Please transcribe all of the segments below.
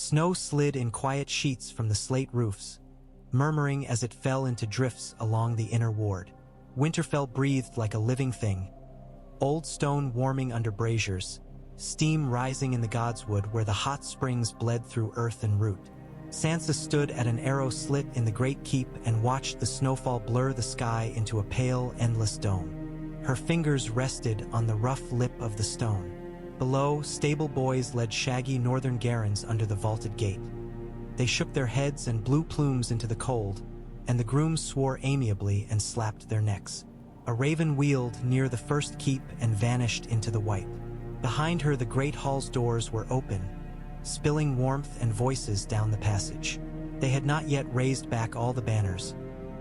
Snow slid in quiet sheets from the slate roofs, murmuring as it fell into drifts along the inner ward. Winterfell breathed like a living thing, old stone warming under braziers, steam rising in the godswood where the hot springs bled through earth and root. Sansa stood at an arrow slit in the great keep and watched the snowfall blur the sky into a pale, endless dome. Her fingers rested on the rough lip of the stone. Below, stable boys led shaggy northern garrons under the vaulted gate. They shook their heads and blew plumes into the cold, and the grooms swore amiably and slapped their necks. A raven wheeled near the first keep and vanished into the white. Behind her, the great hall's doors were open, spilling warmth and voices down the passage. They had not yet raised back all the banners,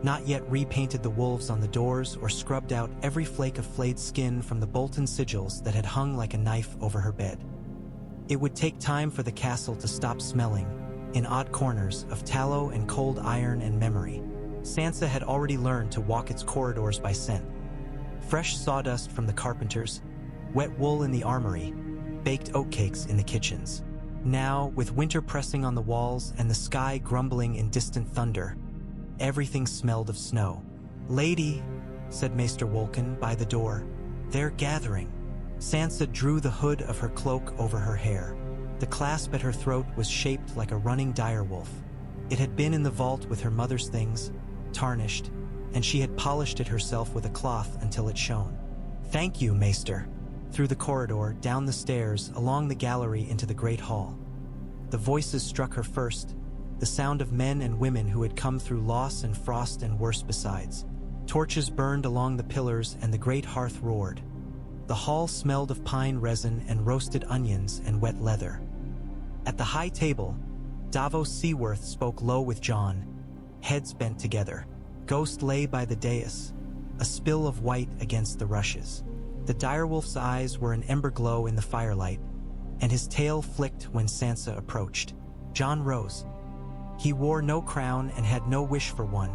not yet repainted the wolves on the doors or scrubbed out every flake of flayed skin from the Bolton sigils that had hung like a knife over her bed. It would take time for the castle to stop smelling, in odd corners, of tallow and cold iron and memory. Sansa had already learned to walk its corridors by scent. Fresh sawdust from the carpenters, wet wool in the armory, baked oatcakes in the kitchens. Now, with winter pressing on the walls and the sky grumbling in distant thunder, everything smelled of snow. "Lady," said Maester Wolken by the door, "they're gathering." Sansa drew the hood of her cloak over her hair. The clasp at her throat was shaped like a running direwolf. It had been in the vault with her mother's things, tarnished, and she had polished it herself with a cloth until it shone. "Thank you, Maester." Through the corridor, down the stairs, along the gallery into the great hall. The voices struck her first, the sound of men and women who had come through loss and frost and worse besides. Torches burned along the pillars and the great hearth roared. The hall smelled of pine resin and roasted onions and wet leather. At the high table, Davos Seaworth spoke low with Jon, heads bent together. Ghost lay by the dais, a spill of white against the rushes. The direwolf's eyes were an ember glow in the firelight, and his tail flicked when Sansa approached. Jon rose. He wore no crown and had no wish for one,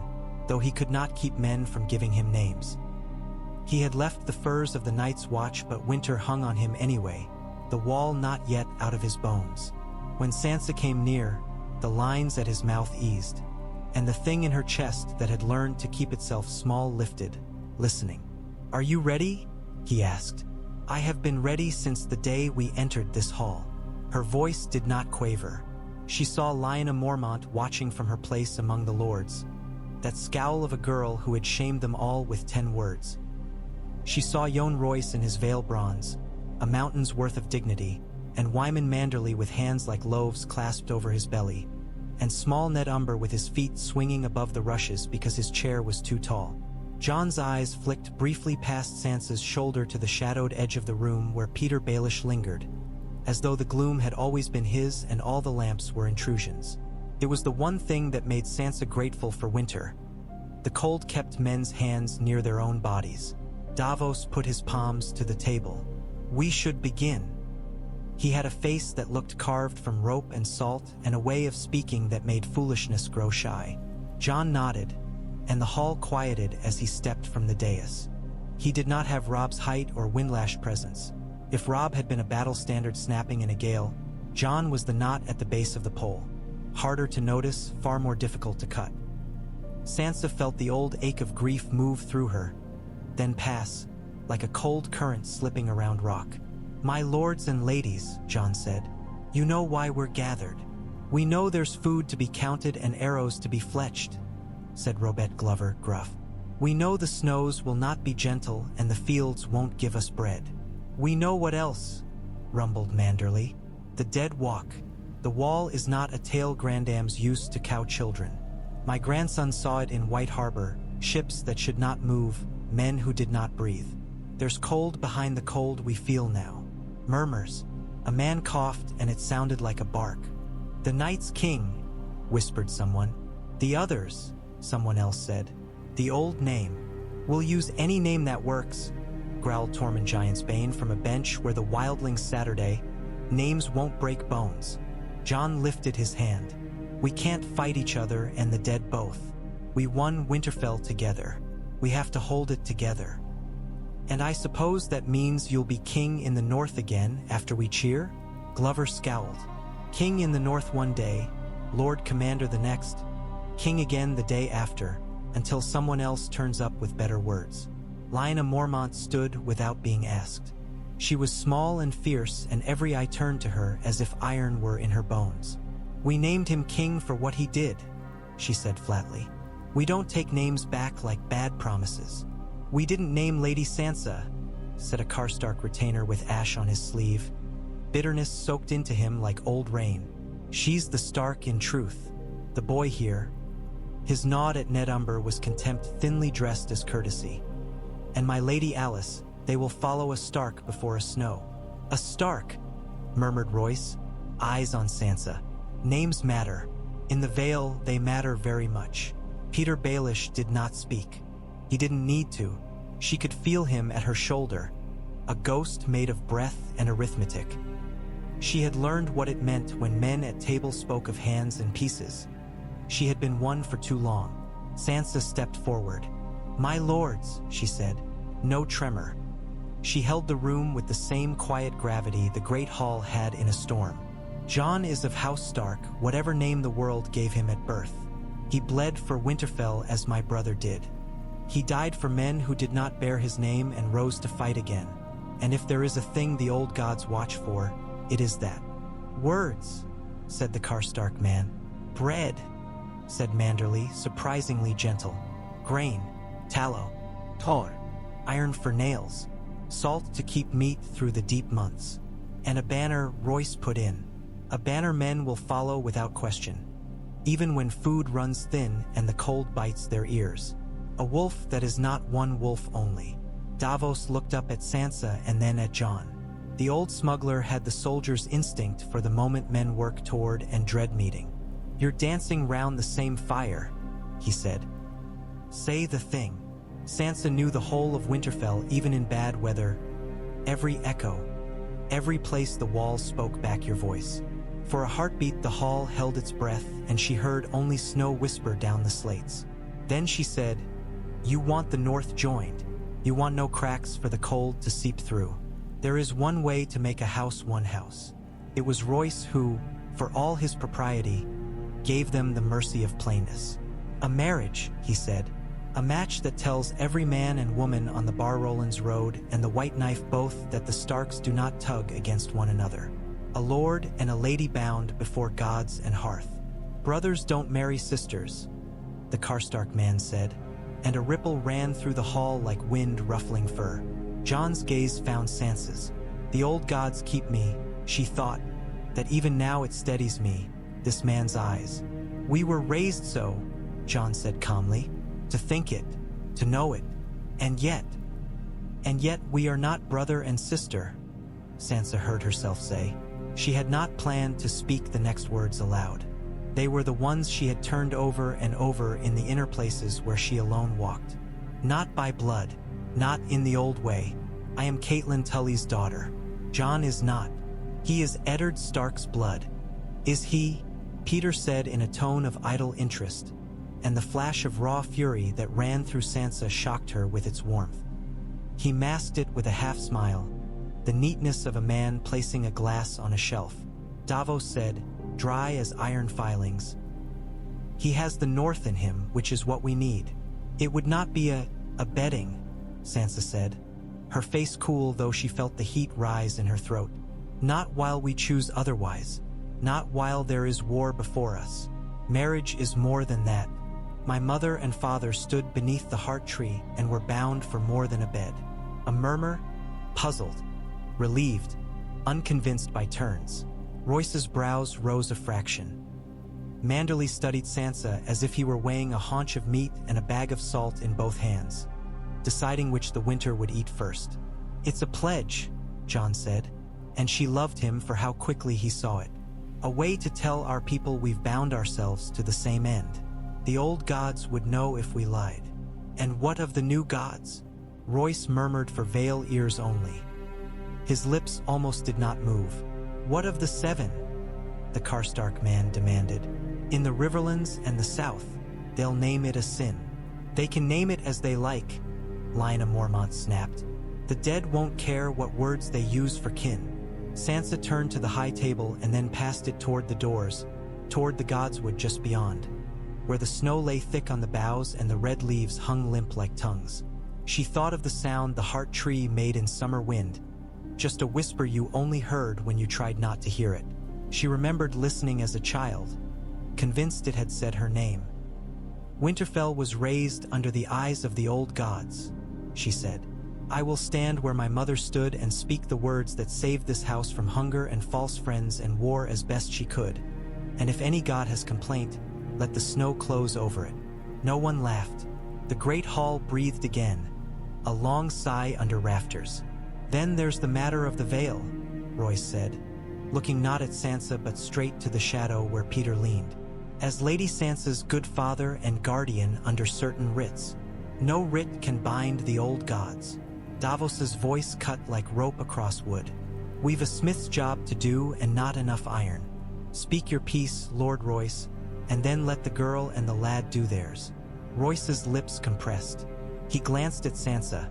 though he could not keep men from giving him names. He had left the furs of the Night's Watch, but winter hung on him anyway, the wall not yet out of his bones. When Sansa came near, the lines at his mouth eased, and the thing in her chest that had learned to keep itself small lifted, listening. "Are you ready?" he asked. "I have been ready since the day we entered this hall." Her voice did not quaver. She saw Lyanna Mormont watching from her place among the lords, that scowl of a girl who had shamed them all with 10 words. She saw Jon Royce in his veil bronze, a mountain's worth of dignity, and Wyman Manderly with hands like loaves clasped over his belly, and small Ned Umber with his feet swinging above the rushes because his chair was too tall. Jon's eyes flicked briefly past Sansa's shoulder to the shadowed edge of the room where Peter Baelish lingered, as though the gloom had always been his and all the lamps were intrusions. It was the one thing that made Sansa grateful for winter. The cold kept men's hands near their own bodies. Davos put his palms to the table. "We should begin." He had a face that looked carved from rope and salt and a way of speaking that made foolishness grow shy. Jon nodded, and the hall quieted as he stepped from the dais. He did not have Robb's height or windlash presence. If Robb had been a battle standard snapping in a gale, Jon was the knot at the base of the pole. Harder to notice, far more difficult to cut. Sansa felt the old ache of grief move through her, then pass, like a cold current slipping around rock. "My lords and ladies," Jon said, "you know why we're gathered. We know there's food to be counted and arrows to be fletched," said Robert Glover, gruff. "We know the snows will not be gentle and the fields won't give us bread. We know what else," rumbled Manderly. "The dead walk. The wall is not a tale grandams used to cow children. My grandson saw it in White Harbor, ships that should not move, men who did not breathe. There's cold behind the cold we feel now." Murmurs. A man coughed and it sounded like a bark. "The Night's King," whispered someone. "The others," someone else said. "The old name." "We'll use any name that works," growled Tormund Giantsbane from a bench where the wildlings Saturday. "Names won't break bones." Jon lifted his hand. "We can't fight each other and the dead both. We won Winterfell together. We have to hold it together. And I suppose that means you'll be king in the north again after we cheer?" Glover scowled. King in the north one day, Lord Commander the next, king again the day after, until someone else turns up with better words. Lyanna Mormont stood without being asked. She was small and fierce, and every eye turned to her as if iron were in her bones. "We named him king for what he did," she said flatly. "We don't take names back like bad promises." "We didn't name Lady Sansa," said a Karstark retainer with ash on his sleeve. Bitterness soaked into him like old rain. "She's the Stark in truth. The boy here." His nod at Ned Umber was contempt thinly dressed as courtesy. "And my Lady Alice, they will follow a Stark before a Snow." "A Stark," murmured Royce, eyes on Sansa. "Names matter. In the Vale, they matter very much." Peter Baelish did not speak. He didn't need to. She could feel him at her shoulder, a ghost made of breath and arithmetic. She had learned what it meant when men at table spoke of hands and pieces. She had been one for too long. Sansa stepped forward. "My lords," she said, no tremor. She held the room with the same quiet gravity the great hall had in a storm. "Jon is of House Stark, whatever name the world gave him at birth. He bled for Winterfell as my brother did. He died for men who did not bear his name and rose to fight again. And if there is a thing the old gods watch for, it is that." "Words," said the Karstark man. "Bread," said Manderly, surprisingly gentle. "Grain, tallow, tor, iron for nails, salt to keep meat through the deep months. And a banner," Royce put in. "A banner men will follow without question, even when food runs thin and the cold bites their ears. A wolf that is not one wolf only." Davos looked up at Sansa and then at Jon. The old smuggler had the soldier's instinct for the moment men work toward and dread meeting. "You're dancing round the same fire," he said. "Say the thing." Sansa knew the whole of Winterfell, even in bad weather. Every echo, every place the walls spoke back your voice. For a heartbeat the hall held its breath, and she heard only snow whisper down the slates. Then she said, "You want the North joined. You want no cracks for the cold to seep through. There is one way to make a house one house." It was Royce who, for all his propriety, gave them the mercy of plainness. "A marriage," he said. "A match that tells every man and woman on the Bar Rollins Road and the White Knife both that the Starks do not tug against one another. A lord and a lady bound before gods and hearth. Brothers don't marry sisters," the Karstark man said, and a ripple ran through the hall like wind ruffling fur. Jon's gaze found Sansa's. "The old gods keep me," she thought, "that even now it steadies me, this man's eyes." "We were raised so," Jon said calmly, "to think it, to know it, and yet we are not brother and sister," Sansa heard herself say. She had not planned to speak the next words aloud. They were the ones she had turned over and over in the inner places where she alone walked. "Not by blood, not in the old way. I am Catelyn Tully's daughter. Jon is not. He is Eddard Stark's blood." "Is he?" Peter said in a tone of idle interest, and the flash of raw fury that ran through Sansa shocked her with its warmth. He masked it with a half-smile, the neatness of a man placing a glass on a shelf. Davos said, dry as iron filings, "He has the North in him, which is what we need." "It would not be a betting," Sansa said, her face cool though she felt the heat rise in her throat. "Not while we choose otherwise. Not while there is war before us. Marriage is more than that. My mother and father stood beneath the heart tree and were bound for more than a bed." A murmur, puzzled, relieved, unconvinced by turns. Royce's brows rose a fraction. Manderly studied Sansa as if he were weighing a haunch of meat and a bag of salt in both hands, deciding which the winter would eat first. "It's a pledge," Jon said, and she loved him for how quickly he saw it. "A way to tell our people we've bound ourselves to the same end. The old gods would know if we lied." "And what of the new gods?" Royce murmured for Vale ears only. His lips almost did not move. "What of the seven?" the Karstark man demanded. "In the Riverlands and the South, they'll name it a sin." "They can name it as they like," Lyanna Mormont snapped. "The dead won't care what words they use for kin." Sansa turned to the high table and then passed it toward the doors, toward the godswood just beyond, where the snow lay thick on the boughs and the red leaves hung limp like tongues. She thought of the sound the heart tree made in summer wind, just a whisper you only heard when you tried not to hear it. She remembered listening as a child, convinced it had said her name. Winterfell was raised under the eyes of the old gods, she said. I will stand where my mother stood and speak the words that saved this house from hunger and false friends and war as best she could. And if any god has complaint, let the snow close over it. No one laughed. The great hall breathed again, a long sigh under rafters. Then there's the matter of the veil, Royce said, looking not at Sansa but straight to the shadow where Peter leaned. As Lady Sansa's good father and guardian under certain writs, no writ can bind the old gods. Davos's voice cut like rope across wood. We've a smith's job to do and not enough iron. Speak your piece, Lord Royce, and then let the girl and the lad do theirs. Royce's lips compressed. He glanced at Sansa.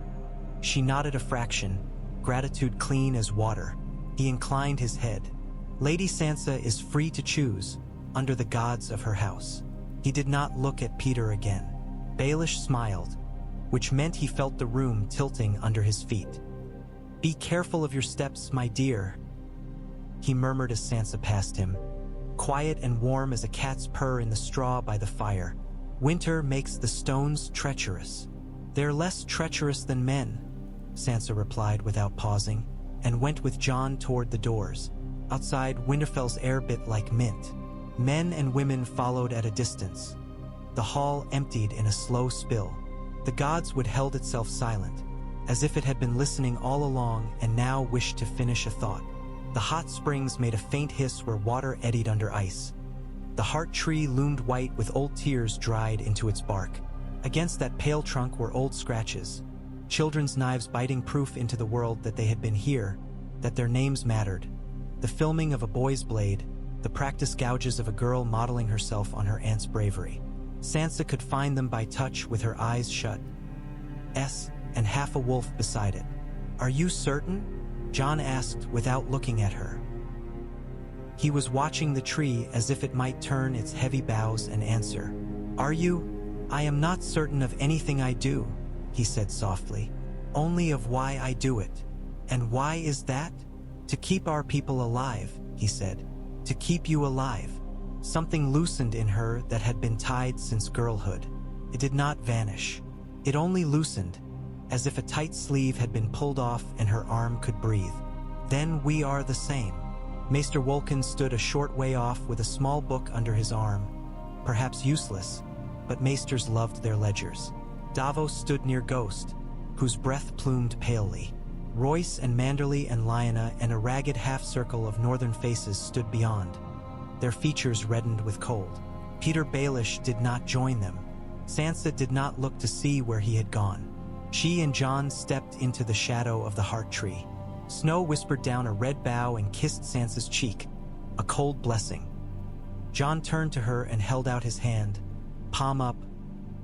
She nodded a fraction, gratitude clean as water. He inclined his head. Lady Sansa is free to choose, under the gods of her house. He did not look at Peter again. Baelish smiled, which meant he felt the room tilting under his feet. Be careful of your steps, my dear, he murmured as Sansa passed him, quiet and warm as a cat's purr in the straw by the fire. Winter makes the stones treacherous. They're less treacherous than men, Sansa replied without pausing, and went with Jon toward the doors. Outside, Winterfell's air bit like mint. Men and women followed at a distance. The hall emptied in a slow spill. The godswood held itself silent, as if it had been listening all along and now wished to finish a thought. The hot springs made a faint hiss where water eddied under ice. The heart tree loomed white with old tears dried into its bark. Against that pale trunk were old scratches, children's knives biting proof into the world that they had been here, that their names mattered. The filming of a boy's blade, the practice gouges of a girl modeling herself on her aunt's bravery. Sansa could find them by touch with her eyes shut. And half a wolf beside it. Are you certain? Jon asked without looking at her. He was watching the tree as if it might turn its heavy boughs and answer. Are you? I am not certain of anything I do, he said softly. Only of why I do it. And why is that? To keep our people alive, he said. To keep you alive. Something loosened in her that had been tied since girlhood. It did not vanish. It only loosened, as if a tight sleeve had been pulled off and her arm could breathe. Then we are the same. Maester Wolkin stood a short way off with a small book under his arm, perhaps useless, but maesters loved their ledgers. Davos stood near Ghost, whose breath plumed palely. Royce and Manderly and Lyanna and a ragged half-circle of northern faces stood beyond, their features reddened with cold. Peter Baelish did not join them. Sansa did not look to see where he had gone. She and Jon stepped into the shadow of the heart tree. Snow whispered down a red bough and kissed Sansa's cheek, a cold blessing. Jon turned to her and held out his hand, palm up,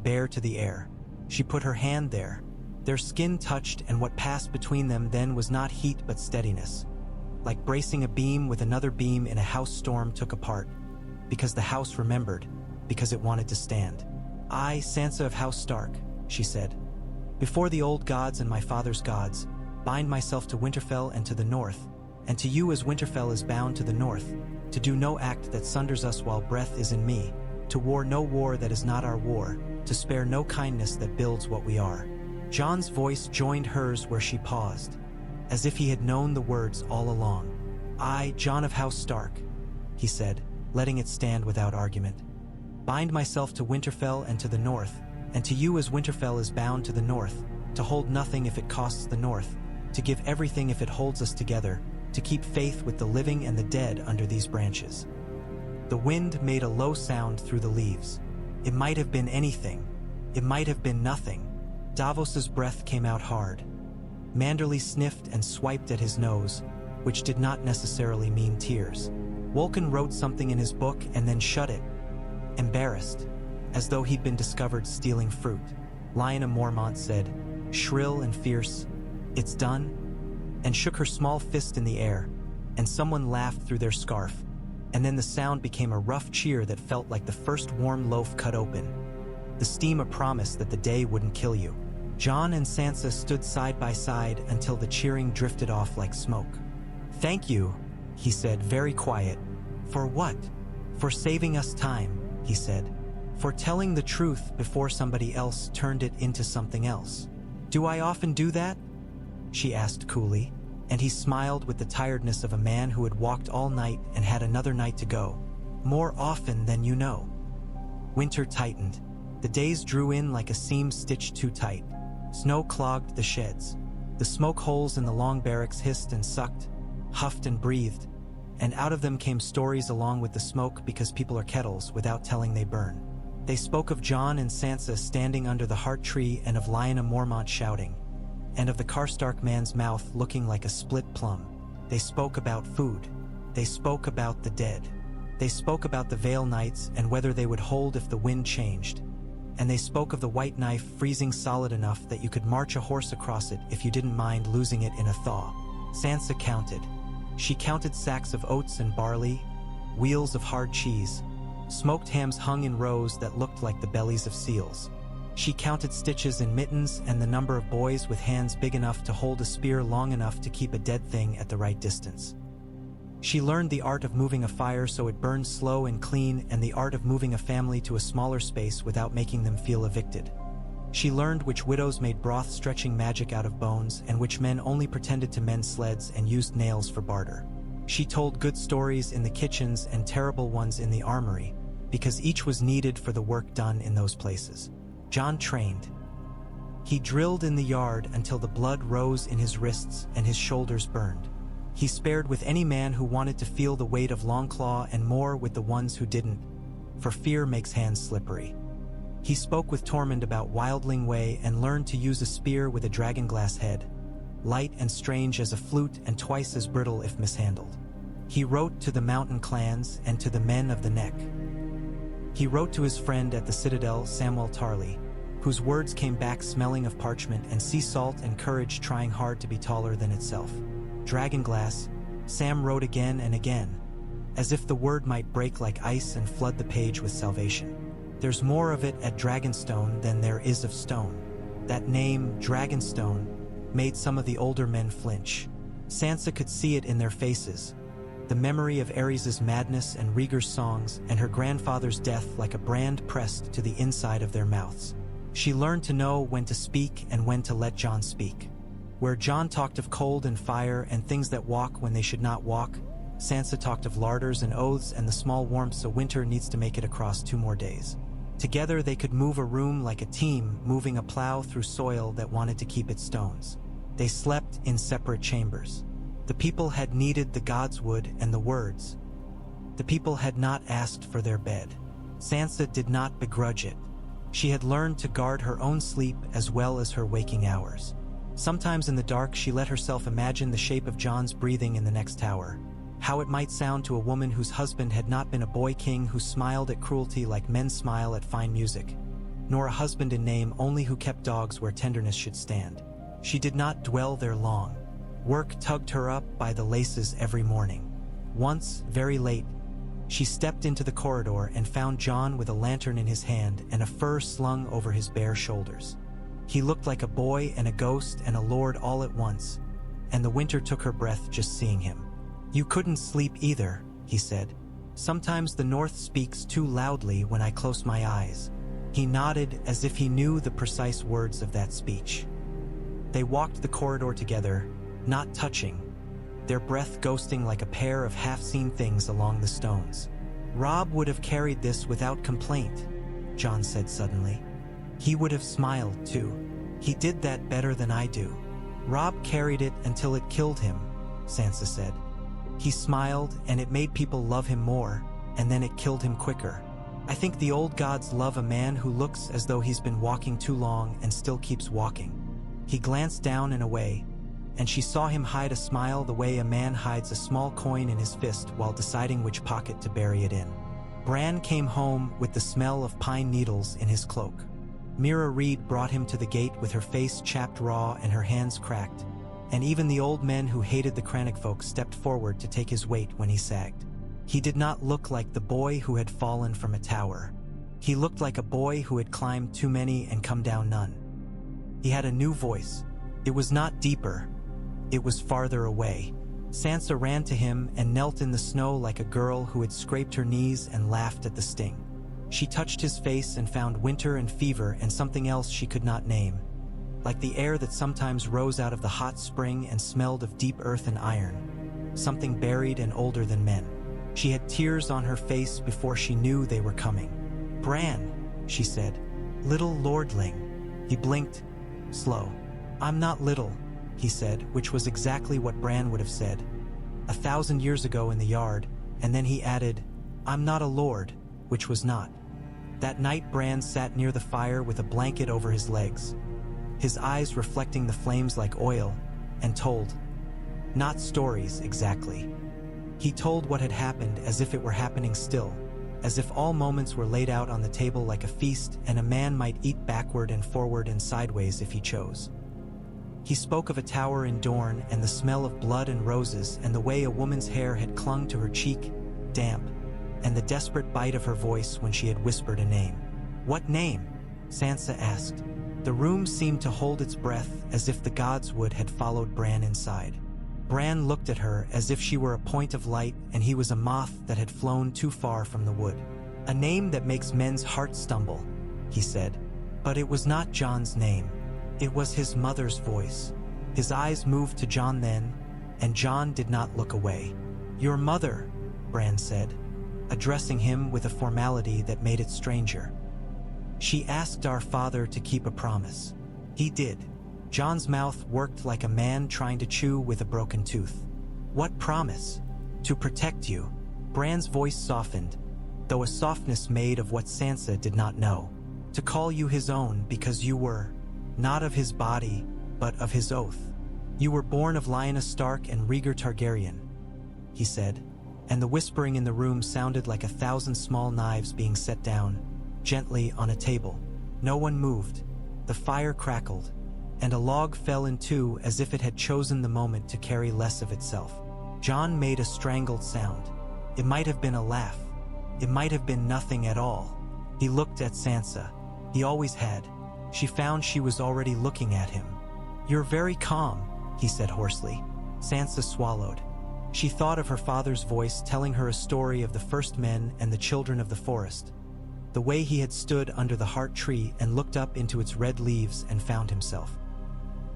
bare to the air. She put her hand there. Their skin touched, and what passed between them then was not heat but steadiness, like bracing a beam with another beam in a house storm took apart, because the house remembered, because it wanted to stand. I, Sansa of House Stark, she said, before the old gods and my father's gods, bind myself to Winterfell and to the north, and to you as Winterfell is bound to the north, to do no act that sunders us while breath is in me, to war no war that is not our war, to spare no kindness that builds what we are. Jon's voice joined hers where she paused, as if he had known the words all along. I, Jon of House Stark, he said, letting it stand without argument, bind myself to Winterfell and to the north, and to you as Winterfell is bound to the north, to hold nothing if it costs the north, to give everything if it holds us together, to keep faith with the living and the dead under these branches. The wind made a low sound through the leaves. It might have been anything. It might have been nothing. Davos's breath came out hard. Manderly sniffed and swiped at his nose, which did not necessarily mean tears. Wolkin wrote something in his book and then shut it, embarrassed, as though he'd been discovered stealing fruit. Lyanna Mormont said, shrill and fierce, "It's done," and shook her small fist in the air. and someone laughed through their scarf, and then the sound became a rough cheer that felt like the first warm loaf cut open. The steam a promise that the day wouldn't kill you. Jon and Sansa stood side by side until the cheering drifted off like smoke. "Thank you," he said, very quiet. "For what?" "For saving us time," he said. "For telling the truth before somebody else turned it into something else." "Do I often do that?" she asked coolly, and he smiled with the tiredness of a man who had walked all night and had another night to go. "More often than you know." Winter tightened. The days drew in like a seam stitched too tight. Snow clogged the sheds. The smoke holes in the long barracks hissed and sucked, huffed and breathed, and out of them came stories along with the smoke because people are kettles without telling they burn. They spoke of Jon and Sansa standing under the heart tree and of Lyanna Mormont shouting, and of the Karstark man's mouth looking like a split plum. They spoke about food. They spoke about the dead. They spoke about the Vale Knights and whether they would hold if the wind changed. And they spoke of the white knife freezing solid enough that you could march a horse across it if you didn't mind losing it in a thaw. Sansa counted. She counted sacks of oats and barley, wheels of hard cheese. Smoked hams hung in rows that looked like the bellies of seals. She counted stitches in mittens and the number of boys with hands big enough to hold a spear long enough to keep a dead thing at the right distance. She learned the art of moving a fire so it burned slow and clean, and the art of moving a family to a smaller space without making them feel evicted. She learned which widows made broth stretching magic out of bones and which men only pretended to mend sleds and used nails for barter. She told good stories in the kitchens and terrible ones in the armory, because each was needed for the work done in those places. Jon trained. He drilled in the yard until the blood rose in his wrists and his shoulders burned. He spared with any man who wanted to feel the weight of Longclaw and more with the ones who didn't, for fear makes hands slippery. He spoke with Tormund about Wildling Way and learned to use a spear with a dragonglass head, light and strange as a flute and twice as brittle if mishandled. He wrote to the mountain clans and to the men of the Neck. He wrote to his friend at the Citadel, Samwell Tarly, whose words came back smelling of parchment and sea salt and courage trying hard to be taller than itself. Dragonglass, Sam wrote again and again, as if the word might break like ice and flood the page with salvation. There's more of it at Dragonstone than there is of stone. That name, Dragonstone, made some of the older men flinch. Sansa could see it in their faces, the memory of Aerys's madness and Rhaegar's songs and her grandfather's death like a brand pressed to the inside of their mouths. She learned to know when to speak and when to let Jon speak. Where Jon talked of cold and fire and things that walk when they should not walk, Sansa talked of larders and oaths and the small warmths a winter needs to make it across 2 more days. Together they could move a room like a team moving a plow through soil that wanted to keep its stones. They slept in separate chambers. The people had needed the gods' wood and the words. The people had not asked for their bed. Sansa did not begrudge it. She had learned to guard her own sleep as well as her waking hours. Sometimes in the dark she let herself imagine the shape of Jon's breathing in the next tower, how it might sound to a woman whose husband had not been a boy king who smiled at cruelty like men smile at fine music, nor a husband in name only who kept dogs where tenderness should stand. She did not dwell there long. Work tugged her up by the laces every morning. Once, very late, she stepped into the corridor and found Jon with a lantern in his hand and a fur slung over his bare shoulders. He looked like a boy and a ghost and a lord all at once, and the winter took her breath just seeing him. "You couldn't sleep either," he said. "Sometimes the north speaks too loudly when I close my eyes." He nodded as if he knew the precise words of that speech. They walked the corridor together, not touching, their breath ghosting like a pair of half-seen things along the stones. "Robb would have carried this without complaint," Jon said suddenly. "He would have smiled, too. He did that better than I do." "Robb carried it until it killed him," Sansa said. "He smiled, and it made people love him more, and then it killed him quicker. I think the old gods love a man who looks as though he's been walking too long and still keeps walking." He glanced down and away, and she saw him hide a smile the way a man hides a small coin in his fist while deciding which pocket to bury it in. Bran came home with the smell of pine needles in his cloak. Mira Reed brought him to the gate with her face chapped raw and her hands cracked, and even the old men who hated the Cranach folk stepped forward to take his weight when he sagged. He did not look like the boy who had fallen from a tower. He looked like a boy who had climbed too many and come down none. He had a new voice. It was not deeper. It was farther away. Sansa ran to him and knelt in the snow like a girl who had scraped her knees and laughed at the sting. She touched his face and found winter and fever and something else she could not name, like the air that sometimes rose out of the hot spring and smelled of deep earth and iron, something buried and older than men. She had tears on her face before she knew they were coming. "Bran," she said. "Little lordling." He blinked, slow. "I'm not little," he said, which was exactly what Bran would have said 1,000 years ago in the yard, and then he added, "I'm not a lord," which was not. That night Bran sat near the fire with a blanket over his legs, his eyes reflecting the flames like oil, and told. Not stories, exactly. He told what had happened as if it were happening still, as if all moments were laid out on the table like a feast and a man might eat backward and forward and sideways if he chose. He spoke of a tower in Dorne and the smell of blood and roses and the way a woman's hair had clung to her cheek, damp, and the desperate bite of her voice when she had whispered a name. "What name?" Sansa asked. The room seemed to hold its breath as if the gods would had followed Bran inside. Bran looked at her as if she were a point of light and he was a moth that had flown too far from the wood. "A name that makes men's hearts stumble," he said. But it was not Jon's name. It was his mother's voice. His eyes moved to Jon then, and Jon did not look away. "Your mother," Bran said, addressing him with a formality that made it stranger. "She asked our father to keep a promise. He did." Jon's mouth worked like a man trying to chew with a broken tooth. "What promise?" "To protect you." Bran's voice softened, though a softness made of what Sansa did not know. "To call you his own because you were, not of his body, but of his oath. You were born of Lyanna Stark and Rhaegar Targaryen," he said, and the whispering in the room sounded like 1,000 small knives being set down, gently on a table. No one moved. The fire crackled, and a log fell in two as if it had chosen the moment to carry less of itself. Jon made a strangled sound. It might have been a laugh. It might have been nothing at all. He looked at Sansa. He always had. She found she was already looking at him. "You're very calm," he said hoarsely. Sansa swallowed. She thought of her father's voice telling her a story of the first men and the children of the forest, the way he had stood under the heart tree and looked up into its red leaves and found himself.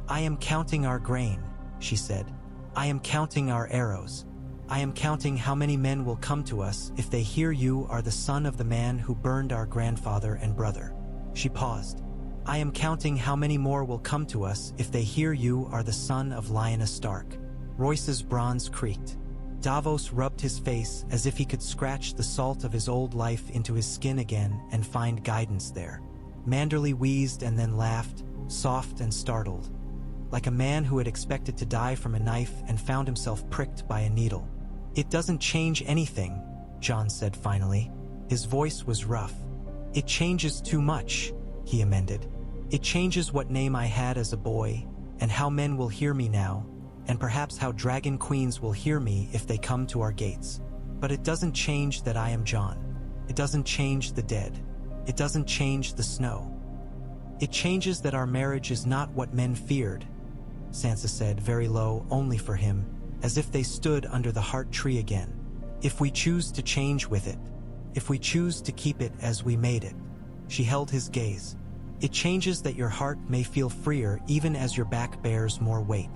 "I am counting our grain," she said. "I am counting our arrows. I am counting how many men will come to us if they hear you are the son of the man who burned our grandfather and brother." She paused. "I am counting how many more will come to us if they hear you are the son of Lyanna Stark." Royce's bronze creaked. Davos rubbed his face as if he could scratch the salt of his old life into his skin again and find guidance there. Manderly wheezed and then laughed, soft and startled, like a man who had expected to die from a knife and found himself pricked by a needle. "It doesn't change anything," Jon said finally. His voice was rough. "It changes too much," he amended. "It changes what name I had as a boy, and how men will hear me now, and perhaps how dragon queens will hear me if they come to our gates. But it doesn't change that I am Jon. It doesn't change the dead. It doesn't change the snow. It changes that our marriage is not what men feared," Sansa said, very low, only for him, as if they stood under the heart tree again. "If we choose to change with it, if we choose to keep it as we made it." She held his gaze. "It changes that your heart may feel freer even as your back bears more weight."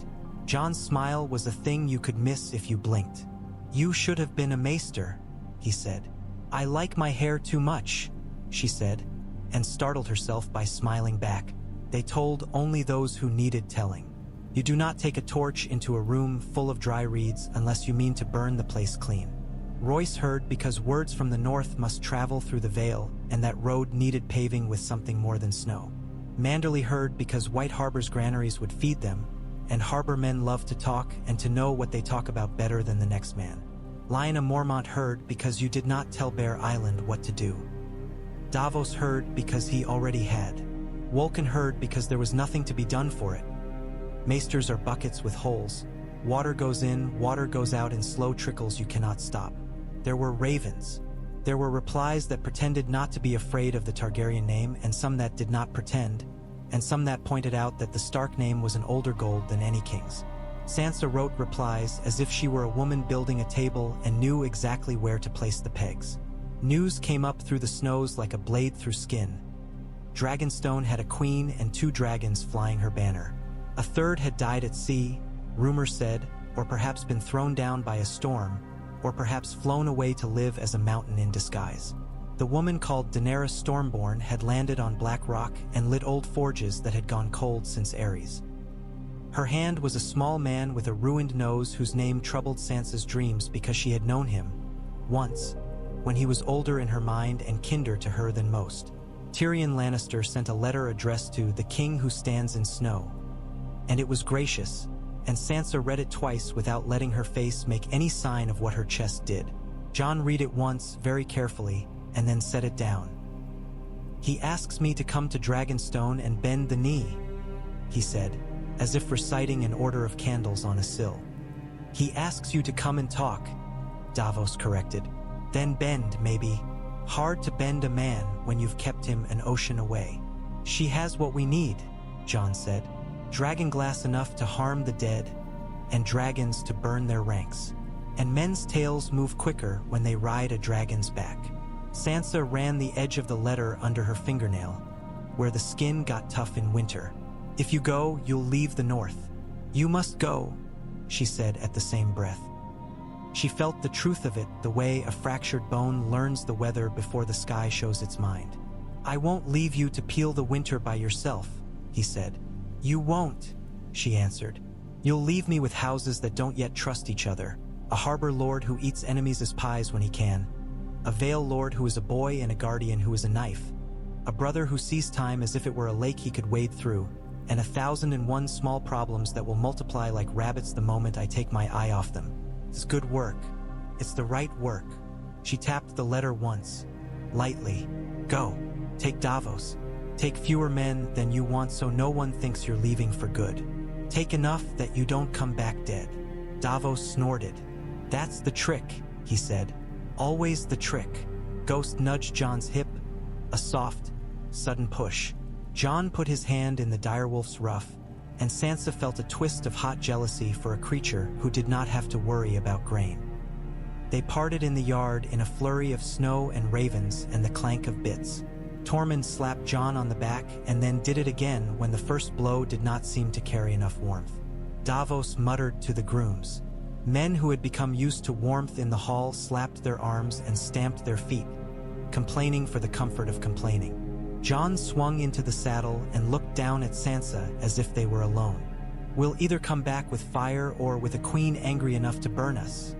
Jon's smile was a thing you could miss if you blinked. "You should have been a maester," he said. "I like my hair too much," she said, and startled herself by smiling back. They told only those who needed telling. You do not take a torch into a room full of dry reeds unless you mean to burn the place clean. Royce heard because words from the north must travel through the Vale, and that road needed paving with something more than snow. Manderly heard because White Harbor's granaries would feed them, and harbor men love to talk and to know what they talk about better than the next man. Lyanna Mormont heard because you did not tell Bear Island what to do. Davos heard because he already had. Wolkan heard because there was nothing to be done for it. Maesters are buckets with holes. Water goes in, water goes out in slow trickles you cannot stop. There were ravens. There were replies that pretended not to be afraid of the Targaryen name, and some that did not pretend, and some that pointed out that the Stark name was an older gold than any king's. Sansa wrote replies as if she were a woman building a table and knew exactly where to place the pegs. News came up through the snows like a blade through skin. Dragonstone had a queen and 2 dragons flying her banner. A third had died at sea, rumor said, or perhaps been thrown down by a storm, or perhaps flown away to live as a mountain in disguise. The woman called Daenerys Stormborn had landed on Black Rock and lit old forges that had gone cold since Ares. Her hand was a small man with a ruined nose whose name troubled Sansa's dreams because she had known him, once, when he was older in her mind and kinder to her than most. Tyrion Lannister sent a letter addressed to the King Who Stands in Snow. And it was gracious, and Sansa read it twice without letting her face make any sign of what her chest did. Jon read it once, very carefully, and then set it down. "He asks me to come to Dragonstone and bend the knee," he said, as if reciting an order of candles on a sill. "He asks you to come and talk," Davos corrected. "Then bend, maybe. Hard to bend a man when you've kept him an ocean away." "She has what we need," Jon said. "Dragonglass enough to harm the dead, and dragons to burn their ranks. And men's tails move quicker when they ride a dragon's back." Sansa ran the edge of the letter under her fingernail, where the skin got tough in winter. "If you go, you'll leave the north. You must go," she said at the same breath. She felt the truth of it, the way a fractured bone learns the weather before the sky shows its mind. "I won't leave you to peel the winter by yourself," he said. "You won't," she answered. "You'll leave me with houses that don't yet trust each other, a harbor lord who eats enemies as pies when he can, a Vale lord who is a boy and a guardian who is a knife, a brother who sees time as if it were a lake he could wade through, and 1,001 small problems that will multiply like rabbits the moment I take my eye off them. It's good work. It's the right work." She tapped the letter once, lightly. "Go. Take Davos. Take fewer men than you want so no one thinks you're leaving for good. Take enough that you don't come back dead." Davos snorted. "That's the trick," he said. "Always the trick." Ghost nudged Jon's hip, a soft, sudden push. Jon put his hand in the direwolf's ruff, and Sansa felt a twist of hot jealousy for a creature who did not have to worry about grain. They parted in the yard in a flurry of snow and ravens and the clank of bits. Tormund slapped Jon on the back and then did it again when the first blow did not seem to carry enough warmth. Davos muttered to the grooms. Men who had become used to warmth in the hall slapped their arms and stamped their feet, complaining for the comfort of complaining. Jon swung into the saddle and looked down at Sansa as if they were alone. "We'll either come back with fire or with a queen angry enough to burn us,"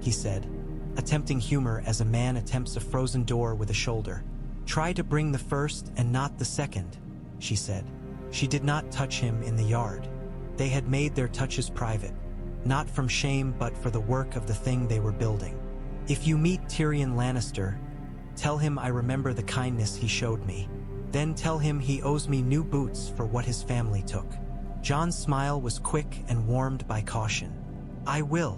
he said, attempting humor as a man attempts a frozen door with a shoulder. "Try to bring the first and not the second," she said. She did not touch him in the yard. They had made their touches private, not from shame but for the work of the thing they were building. "If you meet Tyrion Lannister, tell him I remember the kindness he showed me. Then tell him he owes me new boots for what his family took." Jon's smile was quick and warmed by caution. "I will."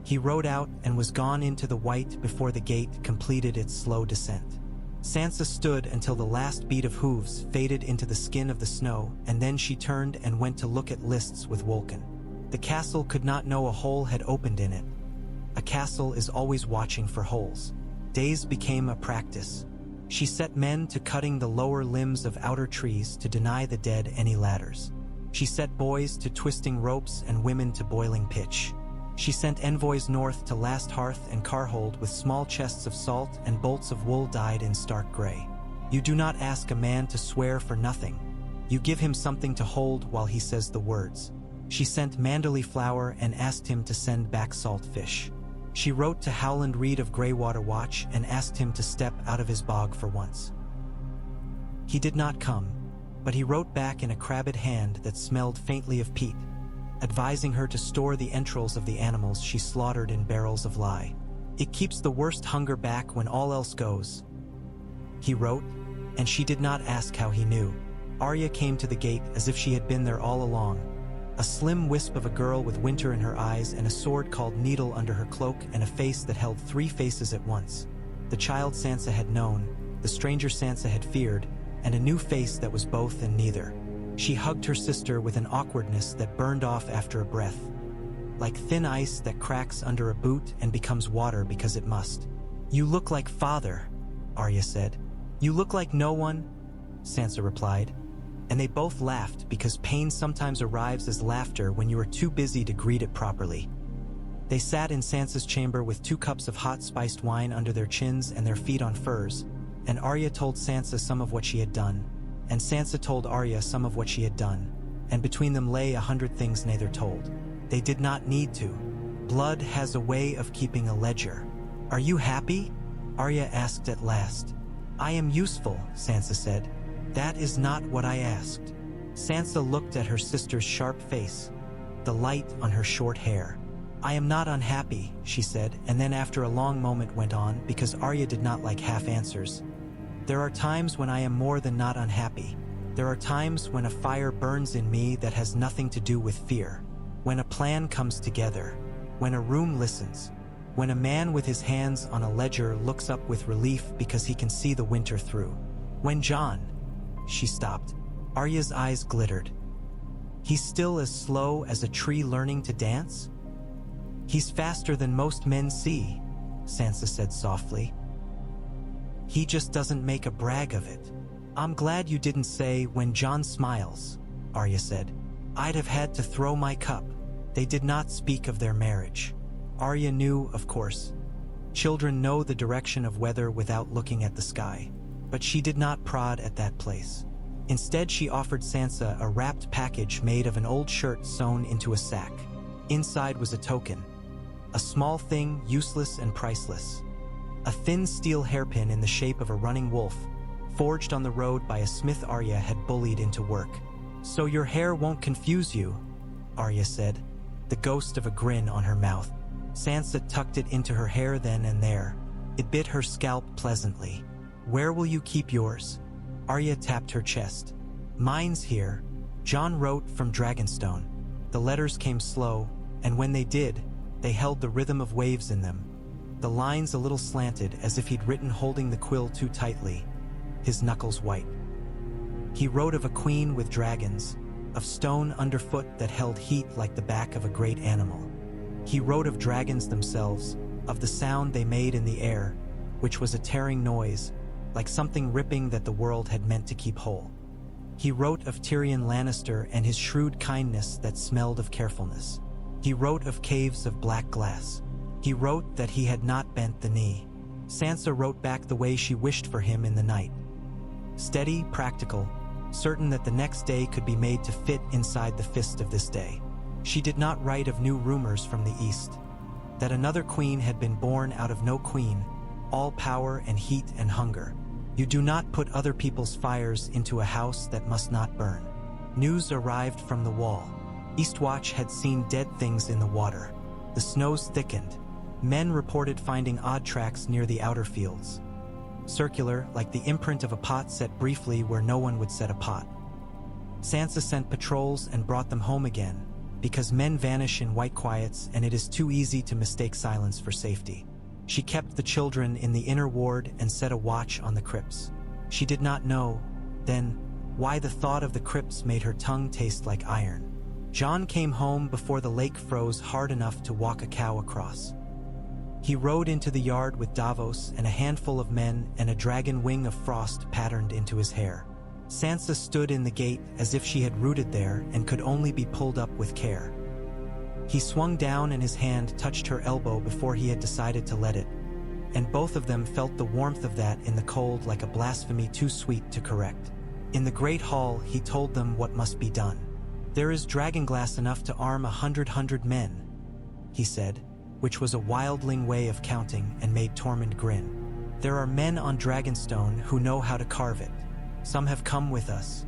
He rode out and was gone into the white before the gate completed its slow descent. Sansa stood until the last beat of hooves faded into the skin of the snow, and then she turned and went to look at lists with Wolken. The castle could not know a hole had opened in it. A castle is always watching for holes. Days became a practice. She set men to cutting the lower limbs of outer trees to deny the dead any ladders. She set boys to twisting ropes and women to boiling pitch. She sent envoys north to Last Hearth and Carhold with small chests of salt and bolts of wool dyed in stark gray. You do not ask a man to swear for nothing. You give him something to hold while he says the words. She sent Manderley flour and asked him to send back salt fish. She wrote to Howland Reed of Greywater Watch and asked him to step out of his bog for once. He did not come, but he wrote back in a crabbed hand that smelled faintly of peat, advising her to store the entrails of the animals she slaughtered in barrels of lye. It keeps the worst hunger back when all else goes, he wrote, and she did not ask how he knew. Arya came to the gate as if she had been there all along. A slim wisp of a girl with winter in her eyes and a sword called Needle under her cloak and a face that held three faces at once. The child Sansa had known, the stranger Sansa had feared, and a new face that was both and neither. She hugged her sister with an awkwardness that burned off after a breath, like thin ice that cracks under a boot and becomes water because it must. "You look like father," Arya said. "You look like no one," Sansa replied. And they both laughed because pain sometimes arrives as laughter when you are too busy to greet it properly. They sat in Sansa's chamber with 2 cups of hot spiced wine under their chins and their feet on furs, and Arya told Sansa some of what she had done, and Sansa told Arya some of what she had done, and between them lay 100 things neither told. They did not need to. Blood has a way of keeping a ledger. "Are you happy?" Arya asked at last. "I am useful," Sansa said. "That is not what I asked." Sansa looked at her sister's sharp face, the light on her short hair. "I am not unhappy," she said, and then after a long moment went on, because Arya did not like half answers. "There are times when I am more than not unhappy. There are times when a fire burns in me that has nothing to do with fear. When a plan comes together. When a room listens. When a man with his hands on a ledger looks up with relief because he can see the winter through. When Jon..." She stopped. Arya's eyes glittered. "He's still as slow as a tree learning to dance?" "He's faster than most men see," Sansa said softly. "He just doesn't make a brag of it." "I'm glad you didn't say when Jon smiles," Arya said. "I'd have had to throw my cup." They did not speak of their marriage. Arya knew, of course. Children know the direction of weather without looking at the sky. But she did not prod at that place. Instead, she offered Sansa a wrapped package made of an old shirt sewn into a sack. Inside was a token. A small thing, useless and priceless. A thin steel hairpin in the shape of a running wolf, forged on the road by a smith Arya had bullied into work. "So your hair won't confuse you," Arya said, the ghost of a grin on her mouth. Sansa tucked it into her hair then and there. It bit her scalp pleasantly. "Where will you keep yours?" Arya tapped her chest. "Mine's here." Jon wrote from Dragonstone. The letters came slow, and when they did, they held the rhythm of waves in them. The lines a little slanted as if he'd written holding the quill too tightly, his knuckles white. He wrote of a queen with dragons, of stone underfoot that held heat like the back of a great animal. He wrote of dragons themselves, of the sound they made in the air, which was a tearing noise, like something ripping that the world had meant to keep whole. He wrote of Tyrion Lannister and his shrewd kindness that smelled of carefulness. He wrote of caves of black glass. He wrote that he had not bent the knee. Sansa wrote back the way she wished for him in the night. Steady, practical, certain that the next day could be made to fit inside the fist of this day. She did not write of new rumors from the east, that another queen had been born out of no queen, all power and heat and hunger. You do not put other people's fires into a house that must not burn. News arrived from the wall. Eastwatch had seen dead things in the water. The snows thickened. Men reported finding odd tracks near the outer fields. Circular, like the imprint of a pot set briefly where no one would set a pot. Sansa sent patrols and brought them home again, because men vanish in white quiets and it is too easy to mistake silence for safety. She kept the children in the inner ward and set a watch on the crypts. She did not know, then, why the thought of the crypts made her tongue taste like iron. Jon came home before the lake froze hard enough to walk a cow across. He rode into the yard with Davos and a handful of men and a dragon wing of frost patterned into his hair. Sansa stood in the gate as if she had rooted there and could only be pulled up with care. He swung down and his hand touched her elbow before he had decided to let it, and both of them felt the warmth of that in the cold like a blasphemy too sweet to correct. In the great hall, he told them what must be done. "There is dragonglass enough to arm 100 men," he said, which was a wildling way of counting and made Tormund grin. "There are men on Dragonstone who know how to carve it. Some have come with us.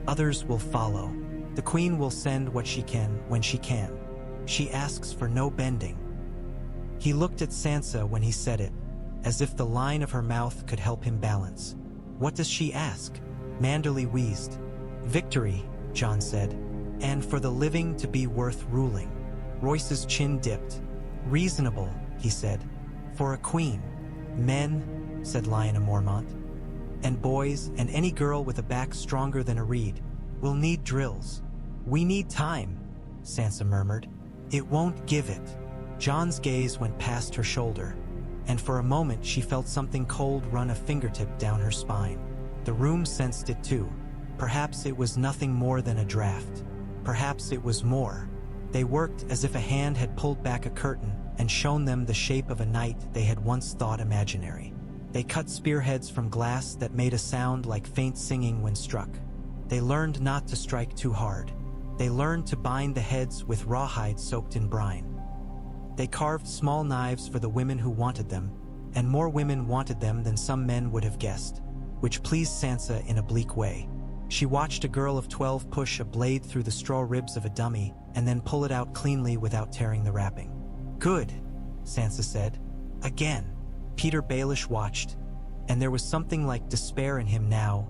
Others will follow. The queen will send what she can when she can. She asks for no bending." He looked at Sansa when he said it, as if the line of her mouth could help him balance. "What does she ask?" Manderley wheezed. "Victory," Jon said. "And for the living to be worth ruling." Royce's chin dipped. "Reasonable," he said. "For a queen." "Men," said Lyanna Mormont, "and boys, and any girl with a back stronger than a reed, will need drills." "We need time," Sansa murmured. "It won't give it." Jon's gaze went past her shoulder, and for a moment she felt something cold run a fingertip down her spine. The room sensed it too. Perhaps it was nothing more than a draft. Perhaps it was more. They worked as if a hand had pulled back a curtain and shown them the shape of a night they had once thought imaginary. They cut spearheads from glass that made a sound like faint singing when struck. They learned not to strike too hard. They learned to bind the heads with rawhide soaked in brine. They carved small knives for the women who wanted them, and more women wanted them than some men would have guessed, which pleased Sansa in a bleak way. She watched a girl of 12 push a blade through the straw ribs of a dummy and then pull it out cleanly without tearing the wrapping. "Good," Sansa said. "Again." Peter Baelish watched, and there was something like despair in him now,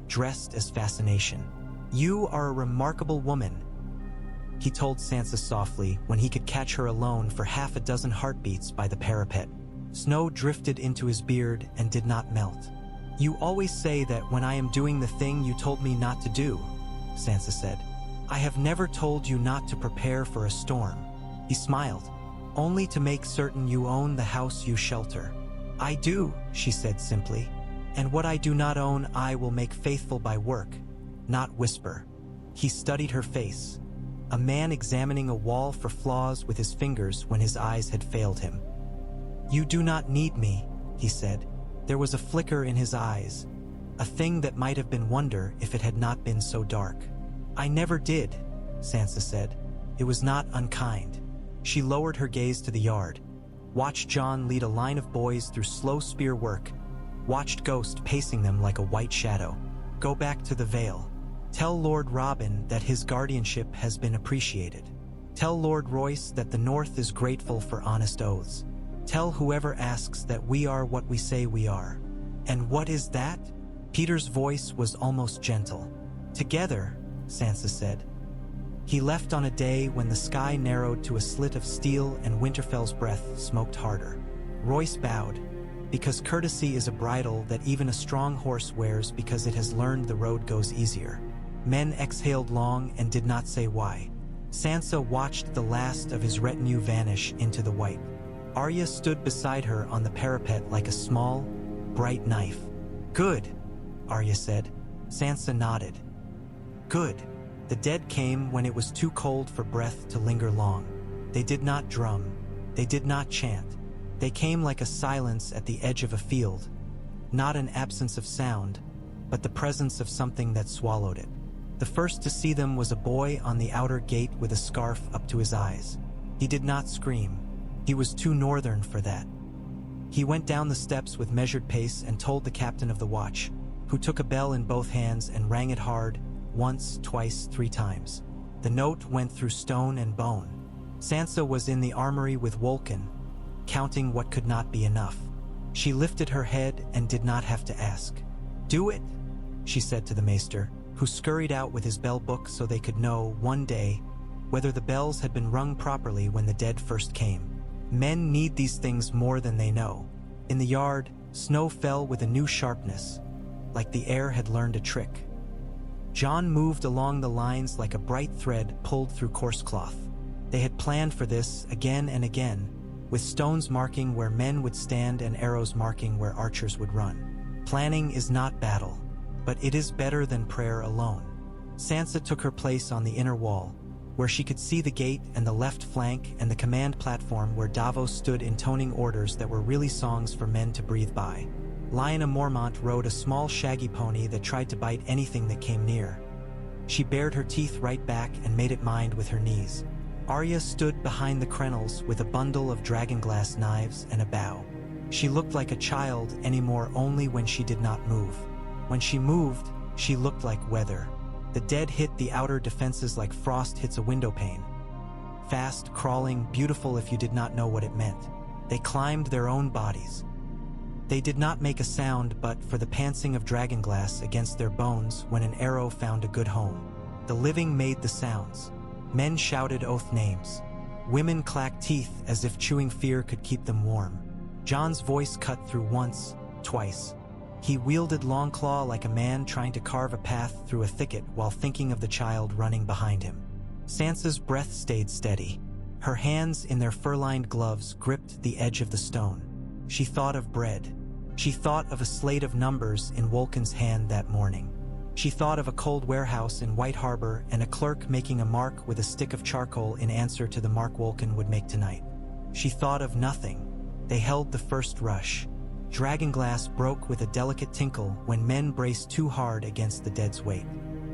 dressed as fascination. "You are a remarkable woman," he told Sansa softly when he could catch her alone for half a dozen heartbeats by the parapet. Snow drifted into his beard and did not melt. "You always say that when I am doing the thing you told me not to do," Sansa said. "I have never told you not to prepare for a storm." He smiled. "Only to make certain you own the house you shelter." "I do," she said simply. "And what I do not own I will make faithful by work, not whisper." He studied her face, a man examining a wall for flaws with his fingers when his eyes had failed him. "You do not need me," he said. There was a flicker in his eyes, a thing that might have been wonder if it had not been so dark. "I never did," Sansa said. It was not unkind. She lowered her gaze to the yard, watched Jon lead a line of boys through slow spear work, watched Ghost pacing them like a white shadow. "Go back to the Vale. Tell Lord Robin that his guardianship has been appreciated. Tell Lord Royce that the North is grateful for honest oaths. Tell whoever asks that we are what we say we are." "And what is that?" Peter's voice was almost gentle. "Together," Sansa said. He left on a day when the sky narrowed to a slit of steel and Winterfell's breath smoked harder. Royce bowed, because courtesy is a bridle that even a strong horse wears because it has learned the road goes easier. Men exhaled long and did not say why. Sansa watched the last of his retinue vanish into the white. Arya stood beside her on the parapet like a small, bright knife. "Good," Arya said. Sansa nodded. "Good." The dead came when it was too cold for breath to linger long. They did not drum. They did not chant. They came like a silence at the edge of a field. Not an absence of sound, but the presence of something that swallowed it. The first to see them was a boy on the outer gate with a scarf up to his eyes. He did not scream. He was too northern for that. He went down the steps with measured pace and told the captain of the watch, who took a bell in both hands and rang it hard, once, twice, 3 times. The note went through stone and bone. Sansa was in the armory with Wolken, counting what could not be enough. She lifted her head and did not have to ask. "Do it," she said to the maester, who scurried out with his bell book so they could know, one day, whether the bells had been rung properly when the dead first came. Men need these things more than they know. In the yard, snow fell with a new sharpness, like the air had learned a trick. Jon moved along the lines like a bright thread pulled through coarse cloth. They had planned for this again and again, with stones marking where men would stand and arrows marking where archers would run. Planning is not battle, but it is better than prayer alone. Sansa took her place on the inner wall, where she could see the gate and the left flank and the command platform where Davos stood intoning orders that were really songs for men to breathe by. Lyanna Mormont rode a small shaggy pony that tried to bite anything that came near. She bared her teeth right back and made it mind with her knees. Arya stood behind the crenels with a bundle of dragonglass knives and a bow. She looked like a child anymore only when she did not move. When she moved, she looked like weather. The dead hit the outer defenses like frost hits a window pane. Fast, crawling, beautiful if you did not know what it meant. They climbed their own bodies. They did not make a sound but for the pantsing of dragonglass against their bones when an arrow found a good home. The living made the sounds. Men shouted oath names. Women clacked teeth as if chewing fear could keep them warm. Jon's voice cut through once, twice. He wielded Longclaw like a man trying to carve a path through a thicket while thinking of the child running behind him. Sansa's breath stayed steady. Her hands in their fur-lined gloves gripped the edge of the stone. She thought of bread. She thought of a slate of numbers in Wolken's hand that morning. She thought of a cold warehouse in White Harbor and a clerk making a mark with a stick of charcoal in answer to the mark Wolken would make tonight. She thought of nothing. They held the first rush. Dragonglass broke with a delicate tinkle when men braced too hard against the dead's weight.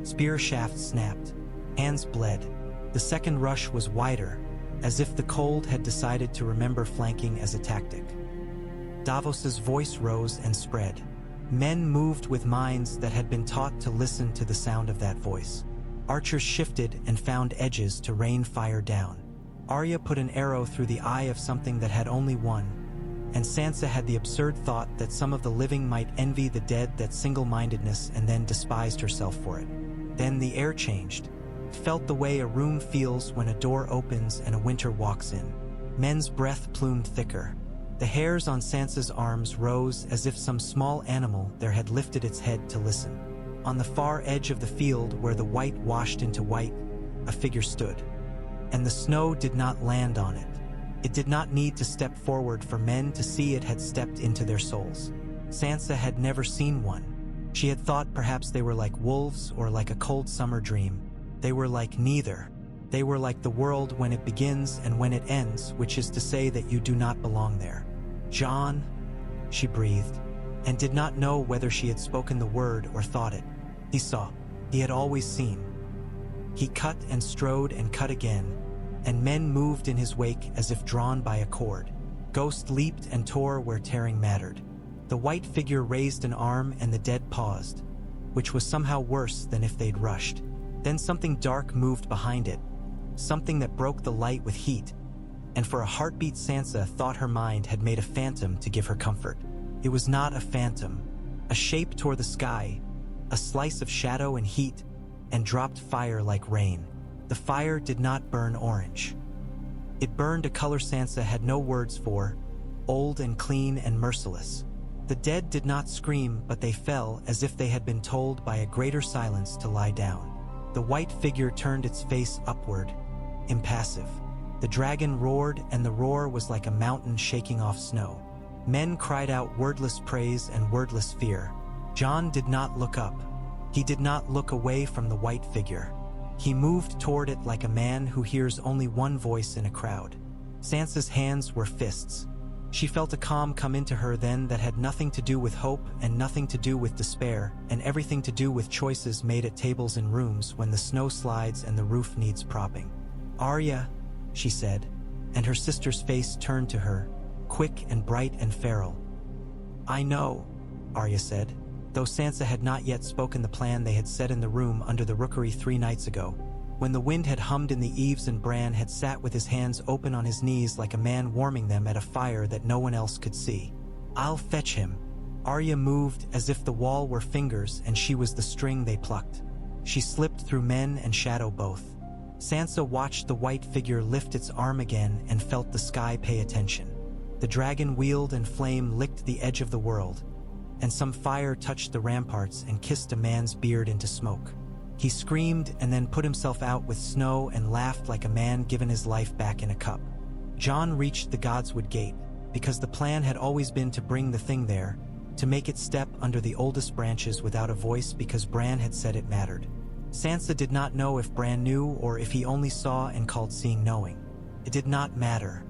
Spear shafts snapped. Hands bled. The second rush was wider, as if the cold had decided to remember flanking as a tactic. Davos's voice rose and spread. Men moved with minds that had been taught to listen to the sound of that voice. Archers shifted and found edges to rain fire down. Arya put an arrow through the eye of something that had only one, and Sansa had the absurd thought that some of the living might envy the dead that single-mindedness and then despised herself for it. Then the air changed. It felt the way a room feels when a door opens and a winter walks in. Men's breath plumed thicker. The hairs on Sansa's arms rose as if some small animal there had lifted its head to listen. On the far edge of the field where the white washed into white, a figure stood. And the snow did not land on it. It did not need to step forward for men to see it had stepped into their souls. Sansa had never seen one. She had thought perhaps they were like wolves or like a cold summer dream. They were like neither. They were like the world when it begins and when it ends, which is to say that you do not belong there. Jon, she breathed, and did not know whether she had spoken the word or thought it. He saw. He had always seen. He cut and strode and cut again, and men moved in his wake as if drawn by a cord. Ghost leaped and tore where tearing mattered. The white figure raised an arm and the dead paused, which was somehow worse than if they'd rushed. Then something dark moved behind it, something that broke the light with heat, and for a heartbeat Sansa thought her mind had made a phantom to give her comfort. It was not a phantom. A shape tore the sky, a slice of shadow and heat, and dropped fire like rain. The fire did not burn orange. It burned a color Sansa had no words for, old and clean and merciless. The dead did not scream, but they fell as if they had been told by a greater silence to lie down. The white figure turned its face upward, impassive. The dragon roared, and the roar was like a mountain shaking off snow. Men cried out wordless praise and wordless fear. Jon did not look up. He did not look away from the white figure. He moved toward it like a man who hears only one voice in a crowd. Sansa's hands were fists. She felt a calm come into her then that had nothing to do with hope and nothing to do with despair, and everything to do with choices made at tables in rooms when the snow slides and the roof needs propping. "Arya," she said, and her sister's face turned to her, quick and bright and feral. "I know," Arya said, though Sansa had not yet spoken the plan they had set in the room under the rookery 3 nights ago, when the wind had hummed in the eaves and Bran had sat with his hands open on his knees like a man warming them at a fire that no one else could see. "I'll fetch him." Arya moved as if the wall were fingers and she was the string they plucked. She slipped through men and shadow both. Sansa watched the white figure lift its arm again and felt the sky pay attention. The dragon wheeled and flame licked the edge of the world, and some fire touched the ramparts and kissed a man's beard into smoke. He screamed and then put himself out with snow and laughed like a man given his life back in a cup. Jon reached the Godswood Gate, because the plan had always been to bring the thing there, to make it step under the oldest branches without a voice because Bran had said it mattered. Sansa did not know if Bran knew or if he only saw and called seeing knowing. It did not matter.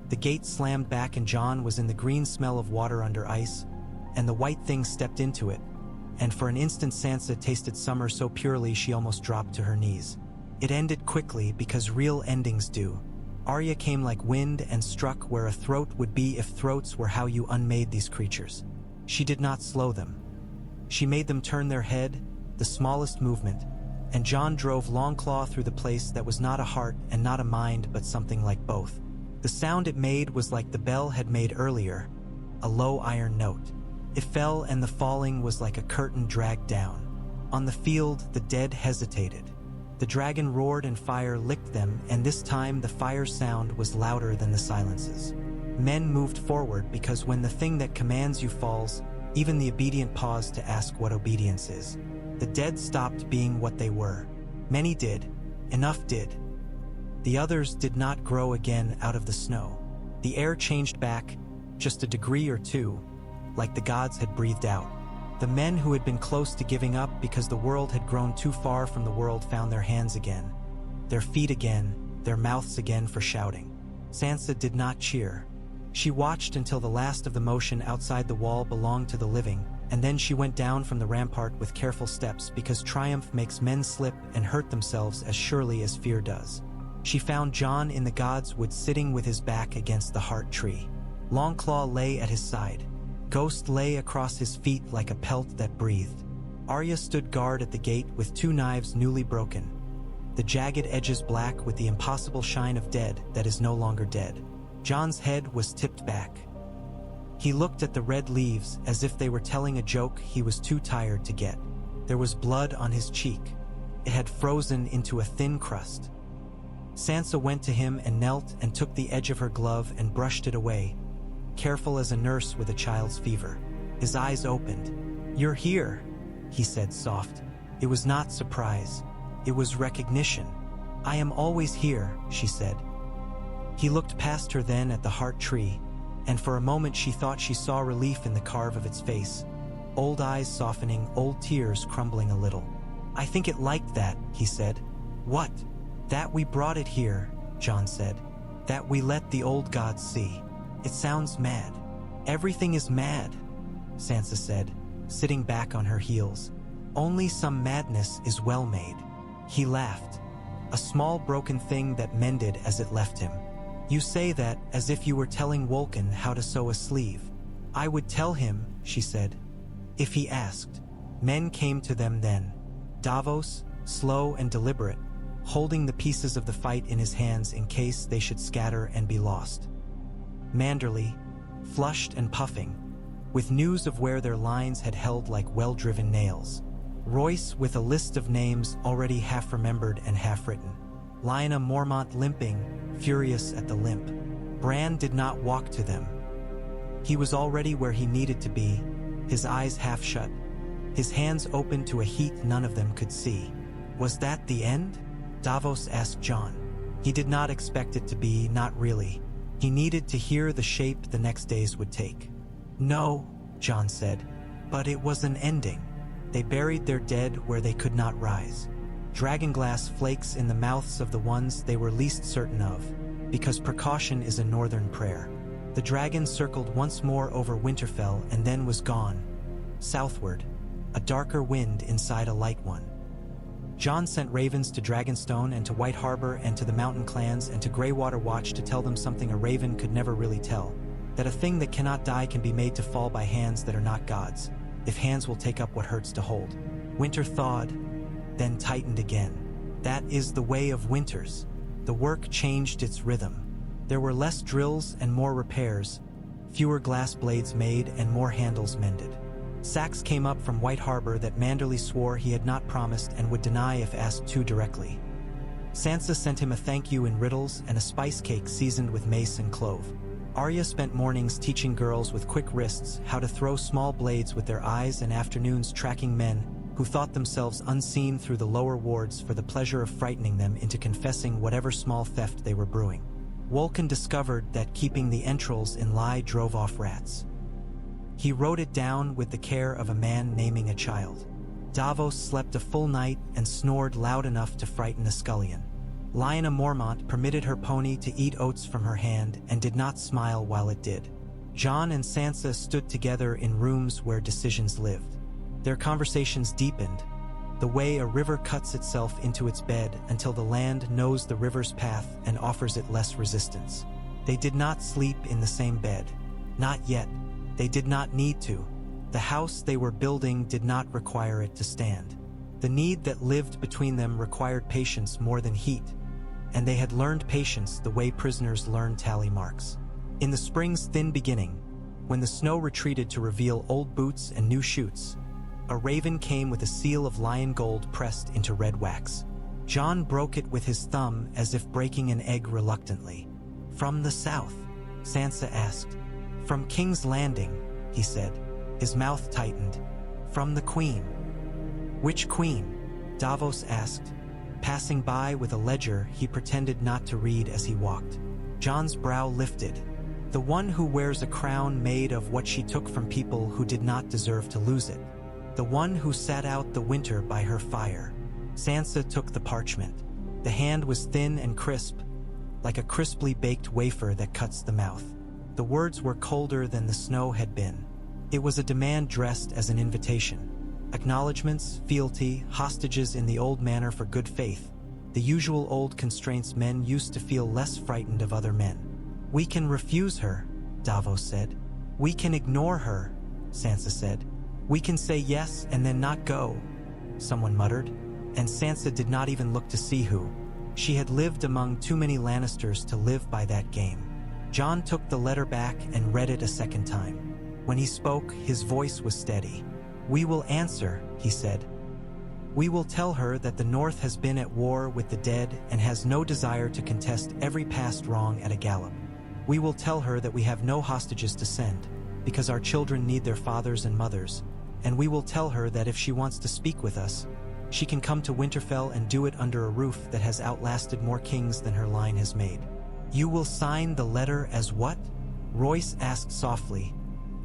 The gate slammed back and Jon was in the green smell of water under ice, and the white thing stepped into it, and for an instant Sansa tasted summer so purely she almost dropped to her knees. It ended quickly because real endings do. Arya came like wind and struck where a throat would be if throats were how you unmade these creatures. She did not slow them. She made them turn their head, the smallest movement, and Jon drove Longclaw through the place that was not a heart and not a mind but something like both. The sound it made was like the bell had made earlier, a low iron note. It fell, and the falling was like a curtain dragged down. On the field, the dead hesitated. The dragon roared and fire licked them, and this time the fire's sound was louder than the silences. Men moved forward because when the thing that commands you falls, even the obedient pause to ask what obedience is. The dead stopped being what they were. Many did. Enough did. The others did not grow again out of the snow. The air changed back, just a degree or two, like the gods had breathed out. The men who had been close to giving up because the world had grown too far from the world found their hands again, their feet again, their mouths again for shouting. Sansa did not cheer. She watched until the last of the motion outside the wall belonged to the living, and then she went down from the rampart with careful steps because triumph makes men slip and hurt themselves as surely as fear does. She found Jon in the God's Wood sitting with his back against the heart tree. Longclaw lay at his side. Ghost lay across his feet like a pelt that breathed. Arya stood guard at the gate with two knives newly broken, the jagged edges black with the impossible shine of dead that is no longer dead. Jon's head was tipped back. He looked at the red leaves as if they were telling a joke he was too tired to get. There was blood on his cheek. It had frozen into a thin crust. Sansa went to him and knelt and took the edge of her glove and brushed it away, careful as a nurse with a child's fever. His eyes opened. "You're here," he said soft. It was not surprise. It was recognition. "I am always here," she said. He looked past her then at the heart tree, and for a moment she thought she saw relief in the carve of its face. Old eyes softening, old tears crumbling a little. "I think it liked that," he said. "What?" "That we brought it here," Jon said. "That we let the old gods see. It sounds mad." "Everything is mad," Sansa said, sitting back on her heels. "Only some madness is well made." He laughed. A small broken thing that mended as it left him. "You say that as if you were telling Wolken how to sew a sleeve." "I would tell him," she said, "if he asked." Men came to them then. Davos, slow and deliberate, holding the pieces of the fight in his hands in case they should scatter and be lost. Manderly, flushed and puffing, with news of where their lines had held like well-driven nails. Royce with a list of names already half-remembered and half-written. Lyanna Mormont limping, furious at the limp. Bran did not walk to them. He was already where he needed to be, his eyes half shut, his hands open to a heat none of them could see. Was that the end? Davos asked Jon. He did not expect it to be, not really. He needed to hear the shape the next days would take. "No," Jon said, "but it was an ending. They buried their dead where they could not rise. Dragonglass flakes in the mouths of the ones they were least certain of, because precaution is a northern prayer. The dragon circled once more over Winterfell and then was gone. Southward, a darker wind inside a light one. Jon sent ravens to Dragonstone and to White Harbor and to the mountain clans and to Greywater Watch to tell them something a raven could never really tell, that a thing that cannot die can be made to fall by hands that are not gods, if hands will take up what hurts to hold. Winter thawed, then tightened again. That is the way of winters. The work changed its rhythm. There were less drills and more repairs, fewer glass blades made and more handles mended. Sacks came up from White Harbor that Manderly swore he had not promised and would deny if asked too directly. Sansa sent him a thank you in riddles and a spice cake seasoned with mace and clove. Arya spent mornings teaching girls with quick wrists how to throw small blades with their eyes and afternoons tracking men who thought themselves unseen through the lower wards for the pleasure of frightening them into confessing whatever small theft they were brewing. Wolken discovered that keeping the entrails in lie drove off rats. He wrote it down with the care of a man naming a child. Davos slept a full night and snored loud enough to frighten a scullion. Lyanna Mormont permitted her pony to eat oats from her hand and did not smile while it did. Jon and Sansa stood together in rooms where decisions lived. Their conversations deepened, the way a river cuts itself into its bed until the land knows the river's path and offers it less resistance. They did not sleep in the same bed. Not yet. They did not need to. The house they were building did not require it to stand. The need that lived between them required patience more than heat, and they had learned patience the way prisoners learn tally marks. In the spring's thin beginning, When the snow retreated to reveal old boots and new shoots, a raven came with a seal of lion gold pressed into red wax. Jon broke it with his thumb as if breaking an egg reluctantly. "From the south?" Sansa asked. "From King's Landing," he said. His mouth tightened. "From the Queen." "Which Queen?" Davos asked. Passing by with a ledger he pretended not to read as he walked. Jon's brow lifted. "The one who wears a crown made of what she took from people who did not deserve to lose it. The one who sat out the winter by her fire." Sansa took the parchment. The hand was thin and crisp, like a crisply baked wafer that cuts the mouth. The words were colder than the snow had been. It was a demand dressed as an invitation. Acknowledgements, fealty, hostages in the old manner for good faith. The usual old constraints men used to feel less frightened of other men. "We can refuse her," Davos said. "We can ignore her," Sansa said. "We can say yes and then not go," someone muttered, and Sansa did not even look to see who. She had lived among too many Lannisters to live by that game. Jon took the letter back and read it a second time. When he spoke, his voice was steady. "We will answer," he said. "We will tell her that the North has been at war with the dead and has no desire to contest every past wrong at a gallop. We will tell her that we have no hostages to send, because our children need their fathers and mothers, and we will tell her that if she wants to speak with us, she can come to Winterfell and do it under a roof that has outlasted more kings than her line has made." "You will sign the letter as what?" Royce asked softly,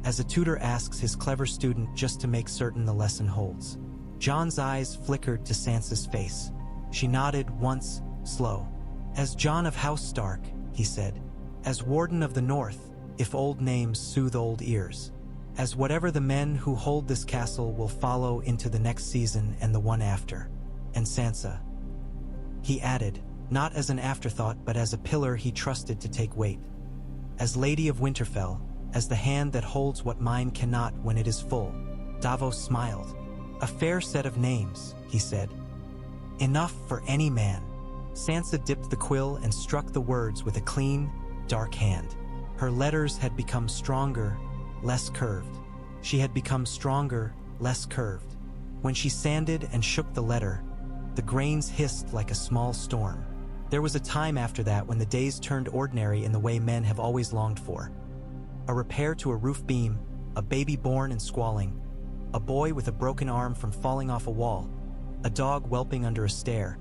as a tutor asks his clever student just to make certain the lesson holds. Jon's eyes flickered to Sansa's face. She nodded once, slow. "As Jon of House Stark," he said. "As Warden of the North, if old names soothe old ears. As whatever the men who hold this castle will follow into the next season and the one after. And Sansa," he added, not as an afterthought but as a pillar he trusted to take weight. "As Lady of Winterfell, as the hand that holds what mine cannot when it is full." Davos smiled. "A fair set of names," he said. "Enough for any man." Sansa dipped the quill and struck the words with a clean, dark hand. Her letters had become stronger, less curved. She had become stronger, less curved. When she sanded and shook the letter, the grains hissed like a small storm. There was a time after that when the days turned ordinary in the way men have always longed for. A repair to a roof beam, a baby born and squalling, a boy with a broken arm from falling off a wall, a dog whelping under a stair,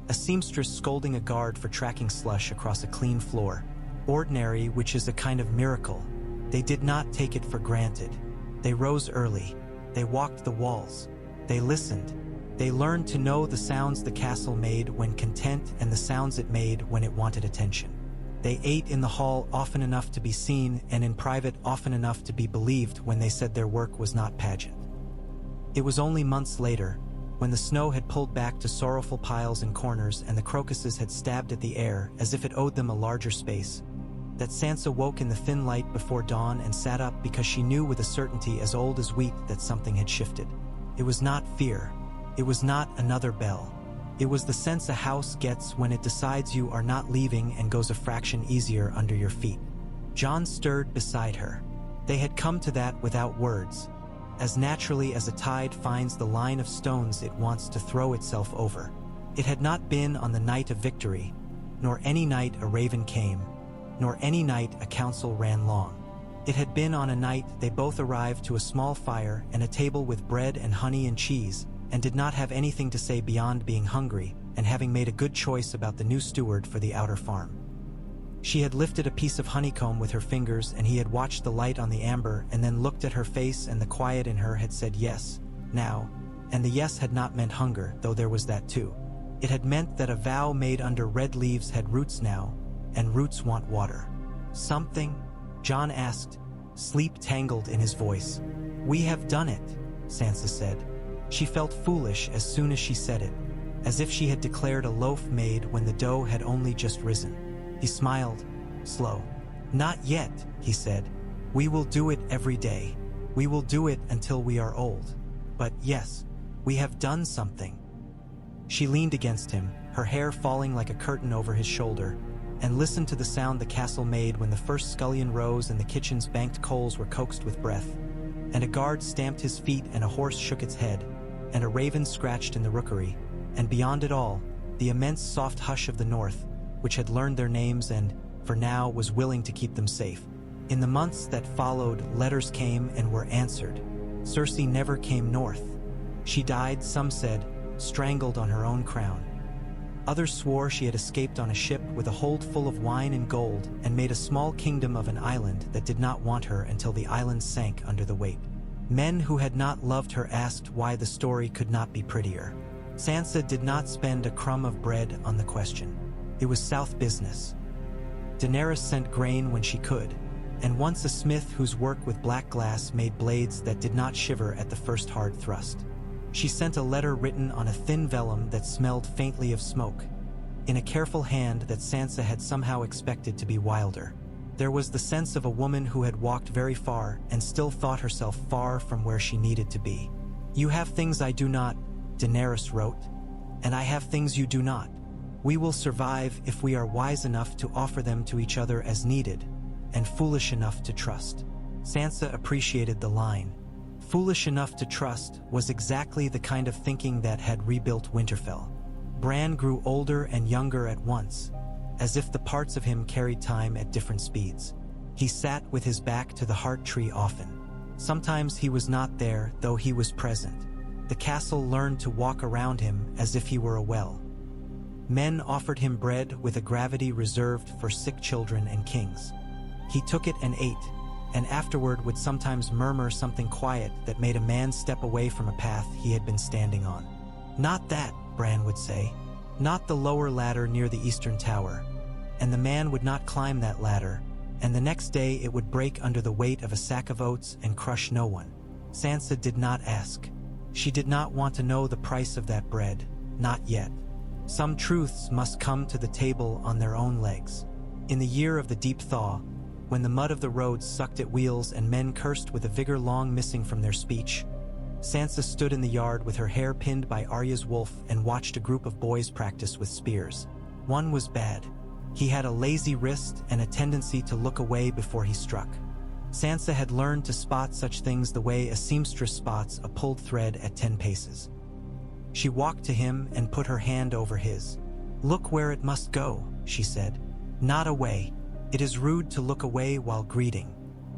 a seamstress scolding a guard for tracking slush across a clean floor. Ordinary, which is a kind of miracle. They did not take it for granted. They rose early. They walked the walls. They listened. They learned to know the sounds the castle made when content and the sounds it made when it wanted attention. They ate in the hall often enough to be seen and in private often enough to be believed when they said their work was not pageant. It was only months later, when the snow had pulled back to sorrowful piles and corners and the crocuses had stabbed at the air as if it owed them a larger space, that Sansa woke in the thin light before dawn and sat up because she knew with a certainty as old as wheat that something had shifted. It was not fear. It was not another bell. It was the sense a house gets when it decides you are not leaving and goes a fraction easier under your feet. Jon stirred beside her. They had come to that without words, as naturally as a tide finds the line of stones it wants to throw itself over. It had not been on the night of victory, nor any night a raven came, nor any night a council ran long. It had been on a night they both arrived to a small fire and a table with bread and honey and cheese, and did not have anything to say beyond being hungry and having made a good choice about the new steward for the outer farm. She had lifted a piece of honeycomb with her fingers and he had watched the light on the amber and then looked at her face, and the quiet in her had said yes, now, and the yes had not meant hunger, though there was that too. It had meant that a vow made under red leaves had roots now, and roots want water. "Something?" Jon asked, sleep tangled in his voice. "We have done it," Sansa said. She felt foolish as soon as she said it, as if she had declared a loaf made when the dough had only just risen. He smiled, slow. "Not yet," he said. "We will do it every day. We will do it until we are old. But yes, we have done something." She leaned against him, her hair falling like a curtain over his shoulder, and listened to the sound the castle made when the first scullion rose and the kitchen's banked coals were coaxed with breath, and a guard stamped his feet and a horse shook its head, and a raven scratched in the rookery, and beyond it all, the immense soft hush of the north, which had learned their names and, for now, was willing to keep them safe. In the months that followed, letters came and were answered. Cersei never came north. She died, some said, strangled on her own crown. Others swore she had escaped on a ship with a hold full of wine and gold and made a small kingdom of an island that did not want her until the island sank under the weight. Men who had not loved her asked why the story could not be prettier. Sansa did not spend a crumb of bread on the question. It was South business. Daenerys sent grain when she could, and once a smith whose work with black glass made blades that did not shiver at the first hard thrust. She sent a letter written on a thin vellum that smelled faintly of smoke, in a careful hand that Sansa had somehow expected to be wilder. There was the sense of a woman who had walked very far and still thought herself far from where she needed to be. "You have things I do not," Daenerys wrote, "and I have things you do not. We will survive if we are wise enough to offer them to each other as needed, and foolish enough to trust." Sansa appreciated the line. Foolish enough to trust was exactly the kind of thinking that had rebuilt Winterfell. Bran grew older and younger at once, as if the parts of him carried time at different speeds. He sat with his back to the heart tree often. Sometimes he was not there, though he was present. The castle learned to walk around him as if he were a well. Men offered him bread with a gravity reserved for sick children and kings. He took it and ate, and afterward would sometimes murmur something quiet that made a man step away from a path he had been standing on. "Not that," Bran would say. "Not the lower ladder near the eastern tower." And the man would not climb that ladder, and the next day it would break under the weight of a sack of oats and crush no one. Sansa did not ask. She did not want to know the price of that bread, not yet. Some truths must come to the table on their own legs. In the year of the deep thaw, when the mud of the roads sucked at wheels and men cursed with a vigor long missing from their speech, Sansa stood in the yard with her hair pinned by Arya's wolf and watched a group of boys practice with spears. One was bad. He had a lazy wrist and a tendency to look away before he struck. Sansa had learned to spot such things the way a seamstress spots a pulled thread at 10 paces. She walked to him and put her hand over his. "Look where it must go," she said. "Not away. It is rude to look away while greeting."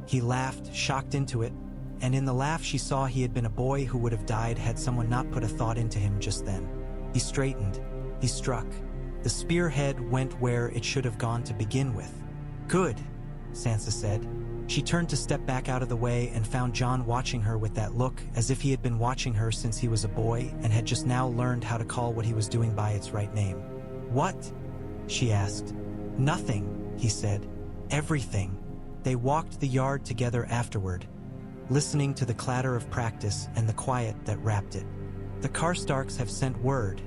He laughed, shocked into it, and in the laugh she saw he had been a boy who would have died had someone not put a thought into him just then. He straightened. He struck. The spearhead went where it should have gone to begin with. "Good," Sansa said. She turned to step back out of the way and found Jon watching her with that look as if he had been watching her since he was a boy and had just now learned how to call what he was doing by its right name. "What?" she asked. "Nothing," he said. "Everything." They walked the yard together afterward, listening to the clatter of practice and the quiet that wrapped it. "The Karstarks have sent word,"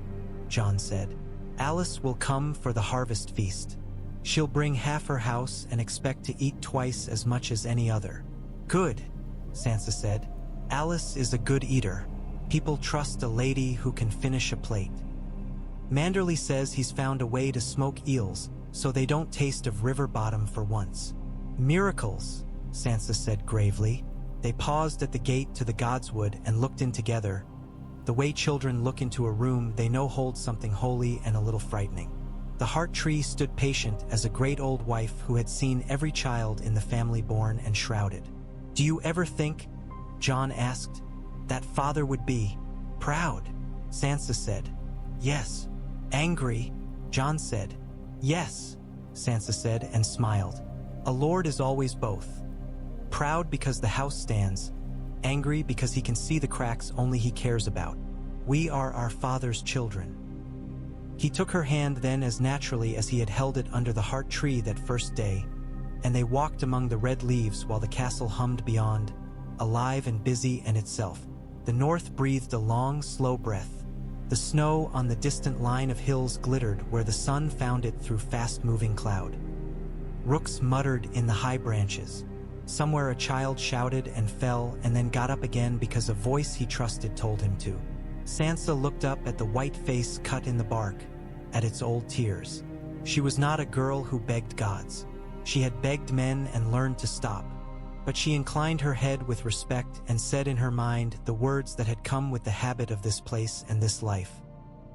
Jon said. "Alice will come for the harvest feast. She'll bring half her house and expect to eat twice as much as any other." "Good," Sansa said. "Alice is a good eater. People trust a lady who can finish a plate. Manderley says he's found a way to smoke eels so they don't taste of river bottom for once." "Miracles," Sansa said gravely. They paused at the gate to the Godswood and looked in together, the way children look into a room they know holds something holy and a little frightening. The heart tree stood patient as a great old wife who had seen every child in the family born and shrouded. "Do you ever think," Jon asked, "that father would be proud?" Sansa said, "Yes." "Angry?" Jon said. "Yes," Sansa said and smiled. "A lord is always both. Proud because the house stands, angry because he can see the cracks only he cares about. We are our father's children." He took her hand then as naturally as he had held it under the heart tree that first day, and they walked among the red leaves while the castle hummed beyond, alive and busy and itself. The north breathed a long, slow breath. The snow on the distant line of hills glittered where the sun found it through fast-moving cloud. Rooks muttered in the high branches. Somewhere a child shouted and fell and then got up again because a voice he trusted told him to. Sansa looked up at the white face cut in the bark, at its old tears. She was not a girl who begged gods. She had begged men and learned to stop. But she inclined her head with respect and said in her mind the words that had come with the habit of this place and this life.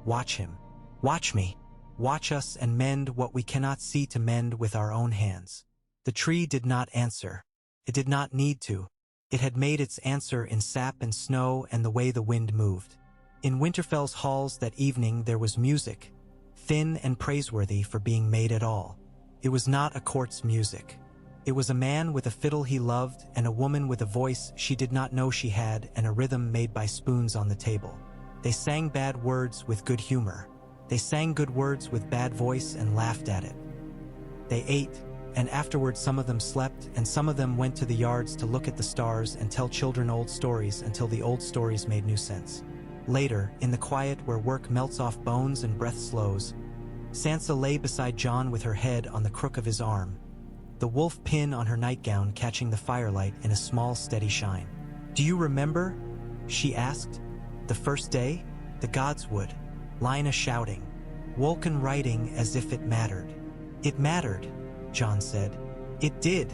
Watch him. Watch me. Watch us and mend what we cannot see to mend with our own hands. The tree did not answer. It did not need to. It had made its answer in sap and snow and the way the wind moved. In Winterfell's halls that evening there was music, thin and praiseworthy for being made at all. It was not a court's music. It was a man with a fiddle he loved and a woman with a voice she did not know she had and a rhythm made by spoons on the table. They sang bad words with good humor. They sang good words with bad voice and laughed at it. They ate, and afterward some of them slept and some of them went to the yards to look at the stars and tell children old stories until the old stories made new sense. Later, in the quiet where work melts off bones and breath slows, Sansa lay beside Jon with her head on the crook of his arm, the wolf pin on her nightgown catching the firelight in a small steady shine. "Do you remember?" she asked. "The first day? The gods would. Lina shouting. Wolken writing as if it mattered." "It mattered," Jon said. "It did,"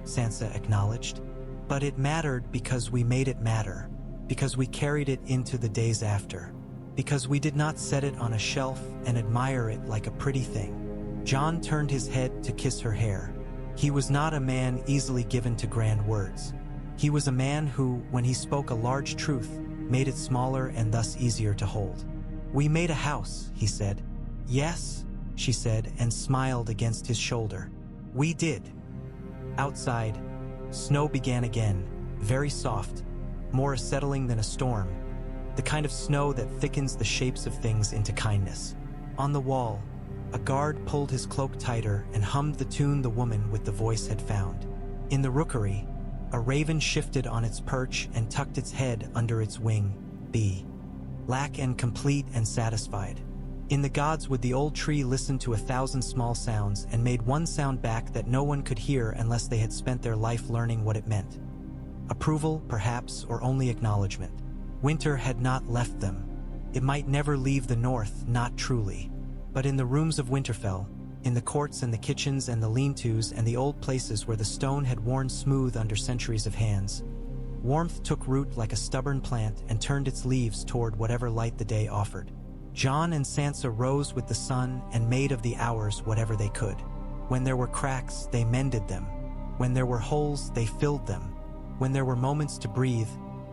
Sansa acknowledged. "But it mattered because we made it matter, because we carried it into the days after, because we did not set it on a shelf and admire it like a pretty thing." Jon turned his head to kiss her hair. He was not a man easily given to grand words. He was a man who, when he spoke a large truth, made it smaller and thus easier to hold. "We made a house," he said. "Yes," she said, and smiled against his shoulder. "We did." Outside, snow began again, very soft, more acetylene than a storm, the kind of snow that thickens the shapes of things into kindness. On the wall, a guard pulled his cloak tighter and hummed the tune the woman with the voice had found. In the rookery, a raven shifted on its perch and tucked its head under its wing, black and complete and satisfied. In the gods would the old tree listen to 1,000 small sounds and made one sound back that no one could hear unless they had spent their life learning what it meant. Approval, perhaps, or only acknowledgement. Winter had not left them. It might never leave the north, not truly. But in the rooms of Winterfell, in the courts and the kitchens and the lean-tos and the old places where the stone had worn smooth under centuries of hands, warmth took root like a stubborn plant and turned its leaves toward whatever light the day offered. Jon and Sansa rose with the sun and made of the hours whatever they could. When there were cracks, they mended them. When there were holes, they filled them. When there were moments to breathe,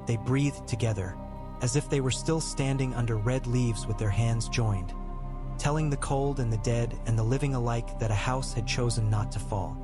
they breathed together, as if they were still standing under red leaves with their hands joined, telling the cold and the dead and the living alike that a house had chosen not to fall.